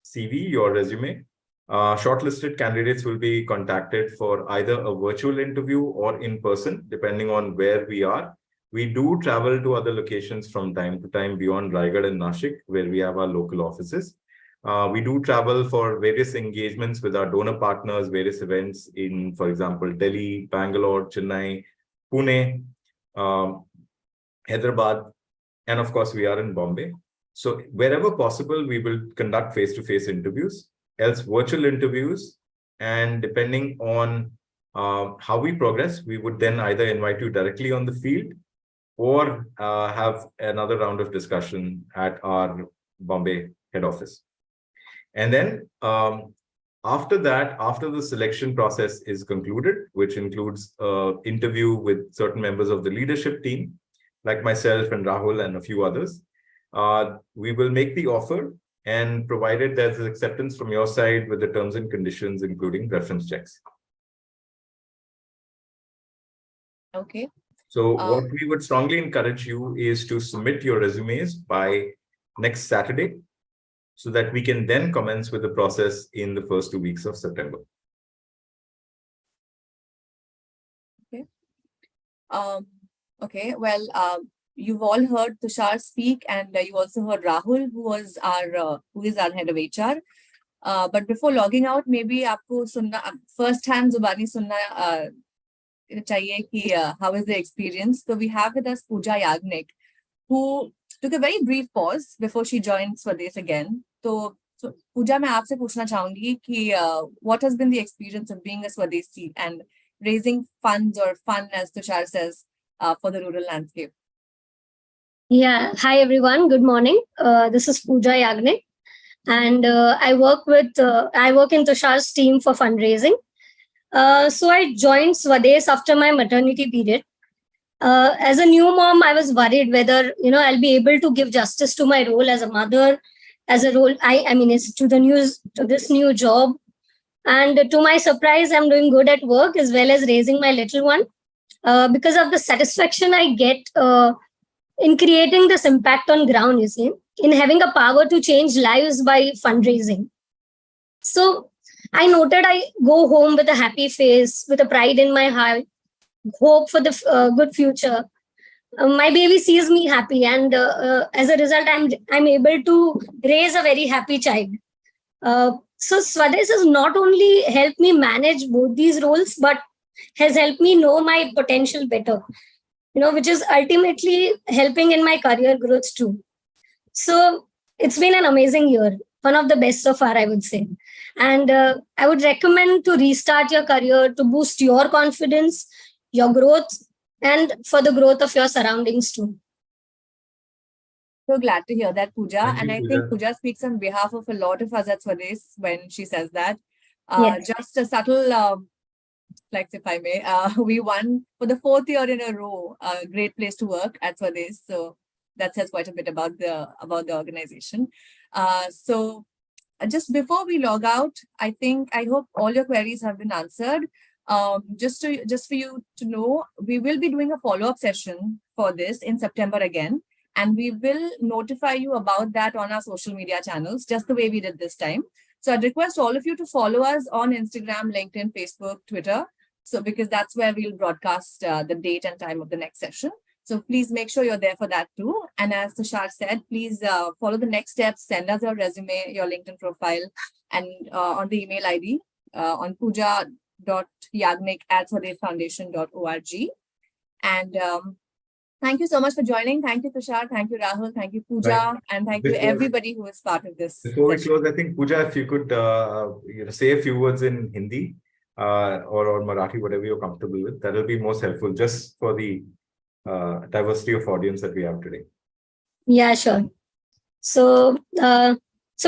B: CV, your resume. Shortlisted candidates will be contacted for either a virtual interview or in person, depending on where we are. We do travel to other locations from time to time beyond Raigad and Nashik, where we have our local offices. We do travel for various engagements with our donor partners, various events in, for example, Delhi, Bangalore, Chennai, Pune, Hyderabad, and of course, we are in Bombay. So wherever possible, we will conduct face-to-face interviews, else virtual interviews. And depending on how we progress, we would then either invite you directly on the field or have another round of discussion at our Bombay head office. And then after that, after the selection process is concluded, which includes interview with certain members of the leadership team, like myself and Rahul and a few others, we will make the offer, and provided there's acceptance from your side with the terms and conditions, including reference checks.
A: Okay.
B: So what we would strongly encourage you is to submit your resumes by next Saturday, so that we can then commence with the process in the first 2 weeks of September.
A: Okay. Okay. Well, you've all heard Tushar speak, and you also heard Rahul, who is our head of HR. But before logging out, maybe आपको सुनना first hand जुबानी सुनना चाहिए कि how is the experience? So we have with us Pooja Yagnik, who took a very brief pause before she joined Swades again. So Pooja, मैं आपसे पूछना चाहूंगी कि what has been the experience of being a Swadesi and raising funds or fun, as Tushar says, for the rural landscape?
G: Yeah, hi everyone. Good morning. This is Pooja Yagnik, and I work in Tushar's team for fundraising. So I joined Swades after my maternity period. As a new mom, I was worried whether I'll be able to give justice to my role as a mother, as a role it's to this new job. And to my surprise, I'm doing good at work as well as raising my little one, because of the satisfaction I get in creating this impact on ground, in having a power to change lives by fundraising. So I noted I go home with a happy face, with a pride in my heart, hope for the good future. My baby sees me happy, and as a result, I'm able to raise a very happy child. So Swades has not only helped me manage both these roles, but has helped me know my potential better, which is ultimately helping in my career growth too. So it's been an amazing year, one of the best so far, I would say. And I would recommend to restart your career to boost your confidence, your growth, and for the growth of your surroundings too.
A: So glad to hear that, Pooja.
B: Thank
A: And
B: you,
A: I
B: Pooja.
A: think Pooja speaks on behalf of a lot of us at Swades when she says that.
G: Yes.
A: Just a subtle flex, if I may. We won for the 4th year in a row, a great place to work at Swades. So that says quite a bit about the organization. So just before we log out, I hope all your queries have been answered. Just for you to know, we will be doing a follow-up session for this in September again, and we will notify you about that on our social media channels, just the way we did this time. So I'd request all of you to follow us on Instagram, LinkedIn, Facebook, Twitter. So because that's where we'll broadcast the date and time of the next session. So please make sure you're there for that too. And as Tushar said, please follow the next steps, send us your resume, your LinkedIn profile, and on the email ID on pooja.yagnik@swadesfoundation.org. And thank you so much for joining. Thank you, Tushar. Thank you, Rahul. Thank you, Pooja. And thank you, everybody who is part of this.
B: Before we
A: session.
B: close, I think, Pooja, if you could say a few words in Hindi or Marathi, whatever you're comfortable with, that will be most helpful just for the diversity of audience that we have today.
G: Yeah, sure. So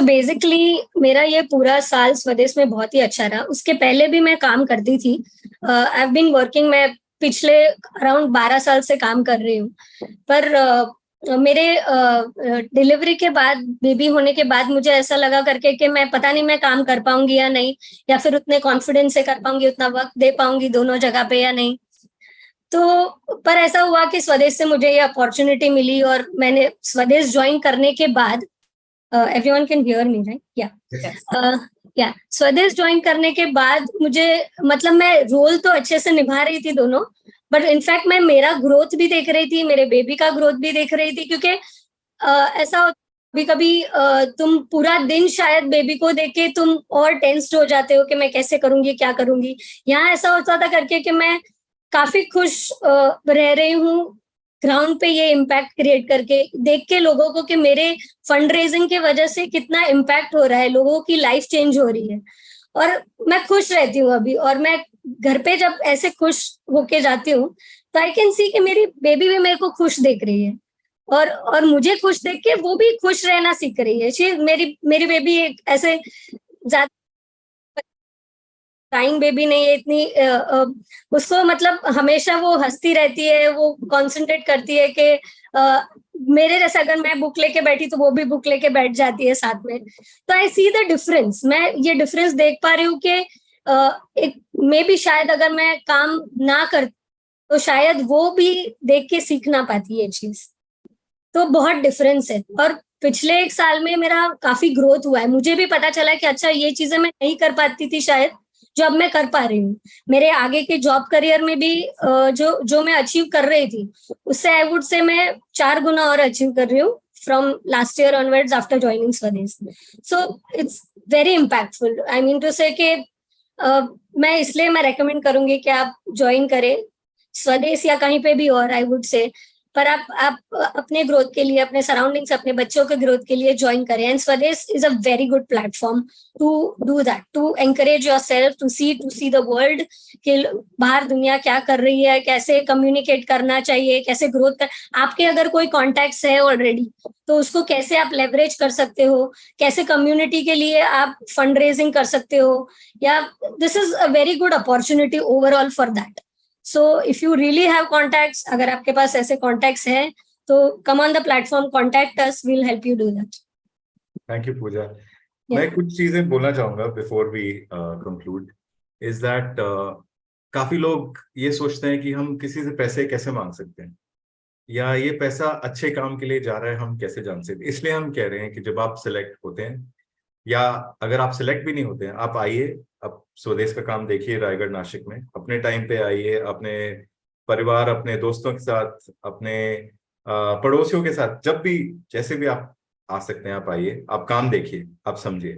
G: basically मेरा ये पूरा साल स्वदेश में बहुत ही अच्छा रहा. उसके पहले भी मैं काम करती थी. I've been working, मैं पिछले अराउंड 12 साल से काम कर रही हूँ. पर मेरे डिलीवरी के बाद, बेबी होने के बाद मुझे ऐसा लगा करके कि मैं पता नहीं मैं काम कर पाऊंगी या नहीं, या फिर उतने कॉन्फिडेंस से कर पाऊंगी, उतना वक्त दे पाऊंगी दोनों जगह पे या नहीं. तो पर ऐसा हुआ कि स्वदेश से मुझे ये अपॉर्चुनिटी मिली, और मैंने स्वदेश ज्वाइन करने के बाद, everyone can hear me, right? Yeah. Yeah. स्वदेश ज्वाइन करने के बाद मुझे, मतलब मैं रोल तो अच्छे से निभा रही थी दोनों, बट इनफैक्ट मैं मेरा ग्रोथ भी देख रही थी, मेरे बेबी का ग्रोथ भी देख रही थी, क्योंकि ऐसा कभी कभी तुम पूरा दिन शायद बेबी को देख के तुम और टेंस्ड हो जाते हो कि मैं कैसे करूंगी, क्या करूंगी। यहाँ ऐसा होता था करके कि मैं काफी खुश रह रही हूँ ग्राउंड पे, ये इम्पैक्ट क्रिएट करके देख के लोगों को कि मेरे फंड रेजिंग के वजह से कितना इम्पैक्ट हो रहा है, लोगों की लाइफ चेंज हो रही है और मैं खुश रहती हूँ अभी। और मैं घर पे जब ऐसे खुश होके जाती हूँ तो आई कैन सी कि मेरी बेबी भी मेरे को खुश देख रही है और मुझे खुश देख के वो भी खुश रहना सीख रही है। मेरी बेबी एक ऐसे ज्यादा क्राइंग बेबी नहीं है, इतनी उसको मतलब हमेशा वो हंसती रहती है, वो कॉन्सेंट्रेट करती है कि मेरे जैसे अगर मैं बुक लेके बैठी तो वो भी बुक लेके बैठ जाती है साथ में। तो आई सी द डिफरेंस, मैं ये डिफरेंस देख पा रही हूँ कि एक मे बी शायद अगर मैं काम ना कर तो शायद वो भी देख के सीख ना पाती ये चीज। तो बहुत डिफरेंस है और पिछले 1 साल में मेरा काफी ग्रोथ हुआ है। मुझे भी पता चला कि अच्छा ये चीजें मैं नहीं कर पाती थी शायद, जो अब मैं कर पा रही हूँ। मेरे आगे के जॉब करियर में भी जो मैं अचीव कर रही थी उससे आई वुड से मैं 4 गुना और अचीव कर रही हूँ from last year onwards after joining Swadesh. So it's very impactful. I mean to say कि मैं इसलिए मैं रेकमेंड करूंगी कि आप ज्वाइन करें स्वदेश या कहीं पे भी और आई वुड से, पर आप अपने ग्रोथ के लिए, अपने सराउंडिंग्स, अपने बच्चों के ग्रोथ के लिए ज्वाइन करें। And Swadesh is a very good platform to do that, to encourage yourself, to see the world कि बाहर दुनिया क्या कर रही है, कैसे कम्युनिकेट करना चाहिए, कैसे ग्रोथ कर। आपके अगर कोई कॉन्टैक्ट्स है ऑलरेडी तो उसको कैसे आप लेवरेज कर सकते हो, कैसे कम्युनिटी के लिए आप फंड रेजिंग कर सकते हो, या this is a very good opportunity overall for that. So if you really have contacts, अगर आपके पास ऐसे contacts हैं तो come on the platform, contact us, we'll help you do that.
B: Thank you, Pooja. मैं कुछ चीजें बोलना चाहूंगा before we conclude. Is that काफी लोग ये सोचते हैं कि हम किसी से पैसे कैसे मांग सकते हैं या ये पैसा अच्छे काम के लिए जा रहा है हम कैसे जान सकते हैं। इसलिए हम कह रहे हैं कि जब आप सिलेक्ट होते हैं या अगर आप सिलेक्ट भी नहीं होते हैं, आप आइए, आप स्वदेश का काम देखिए रायगढ़ नासिक में, अपने टाइम पे आइए, अपने परिवार, अपने दोस्तों के साथ, अपने पड़ोसियों के साथ, जब भी जैसे भी आप आ सकते हैं आप आइए, आप काम देखिए, आप समझिए।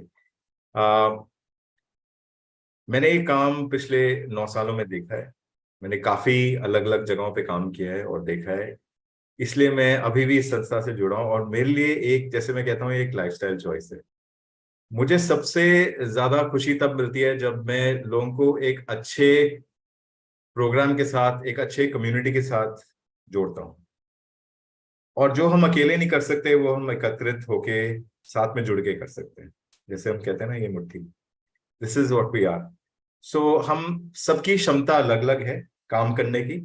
B: मैंने ये काम पिछले 9 सालों में देखा है, मैंने काफी अलग अलग जगहों पे काम किया है और देखा है, इसलिए मैं अभी भी इस संस्था से जुड़ा हूँ और मेरे लिए एक, जैसे मैं कहता हूँ, एक लाइफस्टाइल चॉइस है। मुझे सबसे ज्यादा खुशी तब मिलती है जब मैं लोगों को एक अच्छे प्रोग्राम के साथ, एक अच्छे कम्युनिटी के साथ जोड़ता हूँ, और जो हम अकेले नहीं कर सकते वो हम एकत्रित होके साथ में जुड़ के कर सकते हैं। जैसे हम कहते हैं ना, ये मुट्ठी, this is what we are. So हम सबकी क्षमता अलग अलग है काम करने की,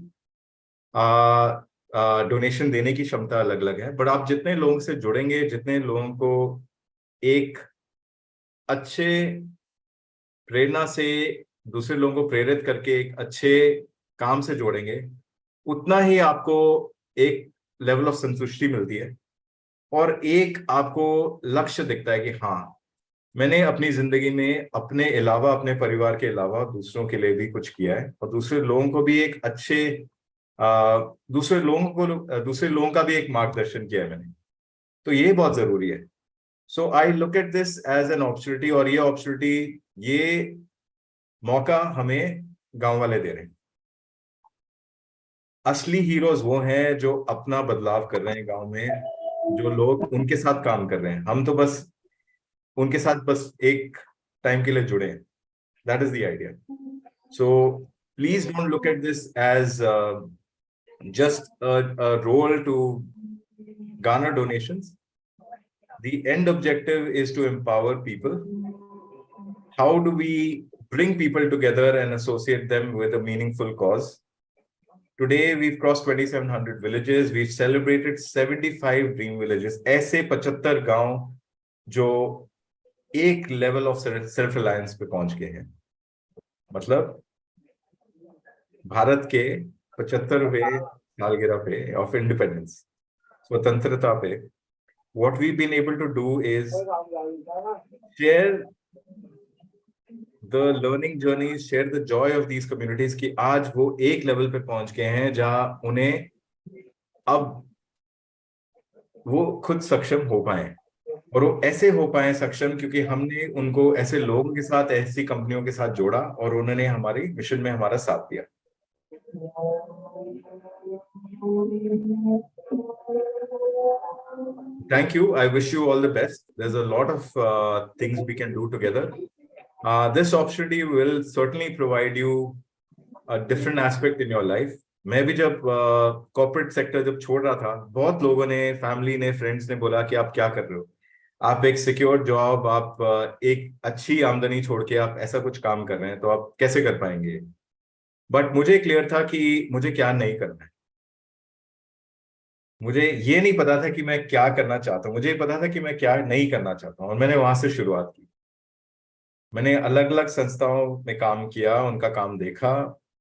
B: डोनेशन देने की क्षमता अलग अलग है, बट आप जितने लोगों से जुड़ेंगे, जितने लोगों को एक अच्छे प्रेरणा से दूसरे लोगों को प्रेरित करके एक अच्छे काम से जोड़ेंगे, उतना ही आपको एक लेवल ऑफ संतुष्टि मिलती है और एक आपको लक्ष्य दिखता है कि हाँ, मैंने अपनी जिंदगी में अपने अलावा, अपने परिवार के अलावा दूसरों के लिए भी कुछ किया है और दूसरे लोगों को भी एक अच्छे दूसरे लोगों का भी एक मार्गदर्शन किया है मैंने। तो ये बहुत जरूरी है। So I look at this as an opportunity, और ये अपॉर्चुनिटी, ये मौका हमें गांव वाले दे रहे हैं। असली हीरोज वो हैं जो अपना बदलाव कर रहे हैं गांव में, जो लोग उनके साथ काम कर रहे हैं। हम तो बस उनके साथ बस एक टाइम के लिए जुड़े हैं। That is the idea. So please don't look at this as just a role to garner donations. The end objective is to empower people. How do we bring people together and associate them with a meaningful cause? Today we've crossed 2,700 villages. We've celebrated 75 dream villages. ऐसे 75 गांव जो एक level of self reliance पे पहुंच गए हैं। मतलब भारत के 75वें सालगिरह पे ऑफ इंडिपेंडेंस, स्वतंत्रता पे, what we've been able to do is share the learning journeys, share the joy of these communities कि आज वो एक लेवल पे पहुंच गए हैं जहां उन्हें अब वो खुद सक्षम हो पाए। और वो ऐसे हो पाए सक्षम क्योंकि हमने उनको ऐसे लोगों के साथ, ऐसी कंपनियों के साथ जोड़ा और उन्होंने हमारी मिशन में हमारा साथ दिया. Thank you. I wish you all the best. There's a lot of things we can do together. This opportunity will certainly provide you a different aspect in your life. मैं भी जब कॉर्पोरेट सेक्टर जब छोड़ रहा था, बहुत लोगों ने, फैमिली ने, फ्रेंड्स ने बोला कि आप क्या कर रहे हो, आप एक सिक्योर जॉब, आप एक अच्छी आमदनी छोड़ के आप ऐसा कुछ काम कर रहे हैं, तो आप कैसे कर पाएंगे. बट मुझे क्लियर था कि मुझे क्या नहीं करना है. मुझे ये नहीं पता था कि मैं क्या करना चाहता हूँ, मुझे पता था कि मैं क्या नहीं करना चाहता हूँ. और मैंने वहां से शुरुआत की. मैंने अलग अलग संस्थाओं में काम किया, उनका काम देखा,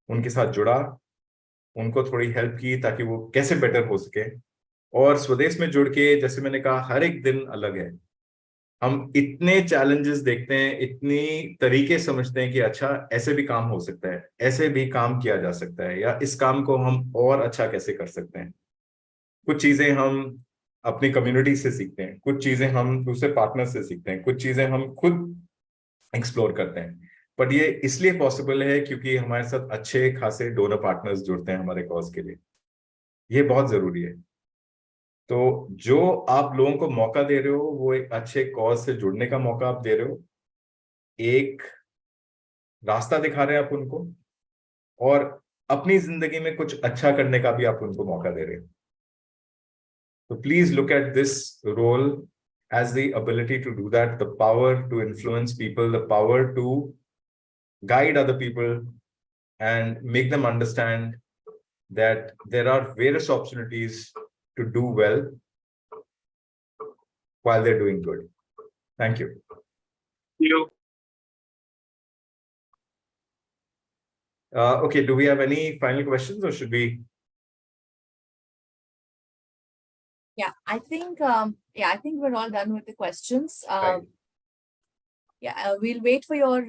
B: उनके साथ जुड़ा, उनको थोड़ी हेल्प की ताकि वो कैसे बेटर हो सके. और स्वदेश में जुड़ के, जैसे मैंने कहा, हर एक दिन अलग है. हम इतने चैलेंजेस देखते हैं, इतनी तरीके समझते हैं कि अच्छा ऐसे भी काम हो सकता है, ऐसे भी काम किया जा सकता है, या इस काम को हम और अच्छा कैसे कर सकते हैं. कुछ चीजें हम अपनी कम्युनिटी से सीखते हैं, कुछ चीजें हम दूसरे पार्टनर से सीखते हैं, कुछ चीजें हम खुद एक्सप्लोर करते हैं. बट ये इसलिए पॉसिबल है क्योंकि हमारे साथ अच्छे खासे डोनर पार्टनर्स जुड़ते हैं हमारे कॉज के लिए. ये बहुत जरूरी है. तो जो आप लोगों को मौका दे रहे हो, वो एक अच्छे कॉज से जुड़ने का मौका आप दे रहे हो, एक रास्ता दिखा रहे हैं आप उनको, और अपनी जिंदगी में कुछ अच्छा करने का भी आप उनको मौका दे रहे हो. So please look at this role as the ability to do that, the power to influence people, the power to guide other people and make them understand that there are various opportunities to do well while they're doing good. Thank you.
D: You.
B: Okay, do we have any final questions or should we?
A: Yeah, I think we're all done with the questions.
B: Right.
A: We'll wait for your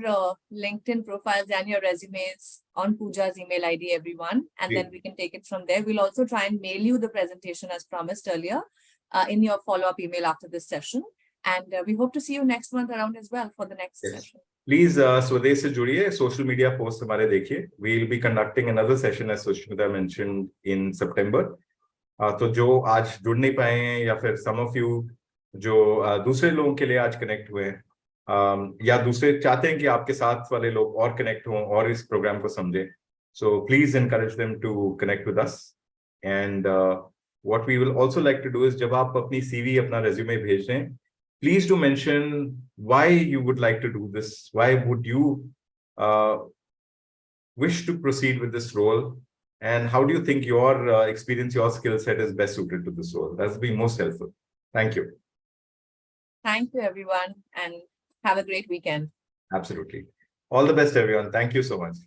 A: LinkedIn profiles and your resumes on Pooja's email ID, everyone, and then we can take it from there. We'll also try and mail you the presentation as promised earlier in your follow-up email after this session. And we hope to see you next month around as well for the next session.
B: Please, स्वदेश से जुड़िए, social media posts हमारे देखिए. We'll be conducting another session, as Sushmita mentioned, in September. तो जो आज जुड़ नहीं पाए हैं, या फिर some of you जो दूसरे लोगों के लिए आज कनेक्ट हुए हैं, या दूसरे चाहते हैं कि आपके साथ वाले लोग और कनेक्ट हों और इस प्रोग्राम को समझें, so please encourage them to connect with us. And what we will also like to do is, जब आप अपनी CV, अपना resume भेज दें, please do mention why you would like to do this, why would you wish to proceed with this role, and how do you think your experience, your skill set is best suited to this role. That will be most helpful. Thank you.
A: Thank you, everyone, and have a great weekend.
B: Absolutely. All the best, everyone. Thank you so much.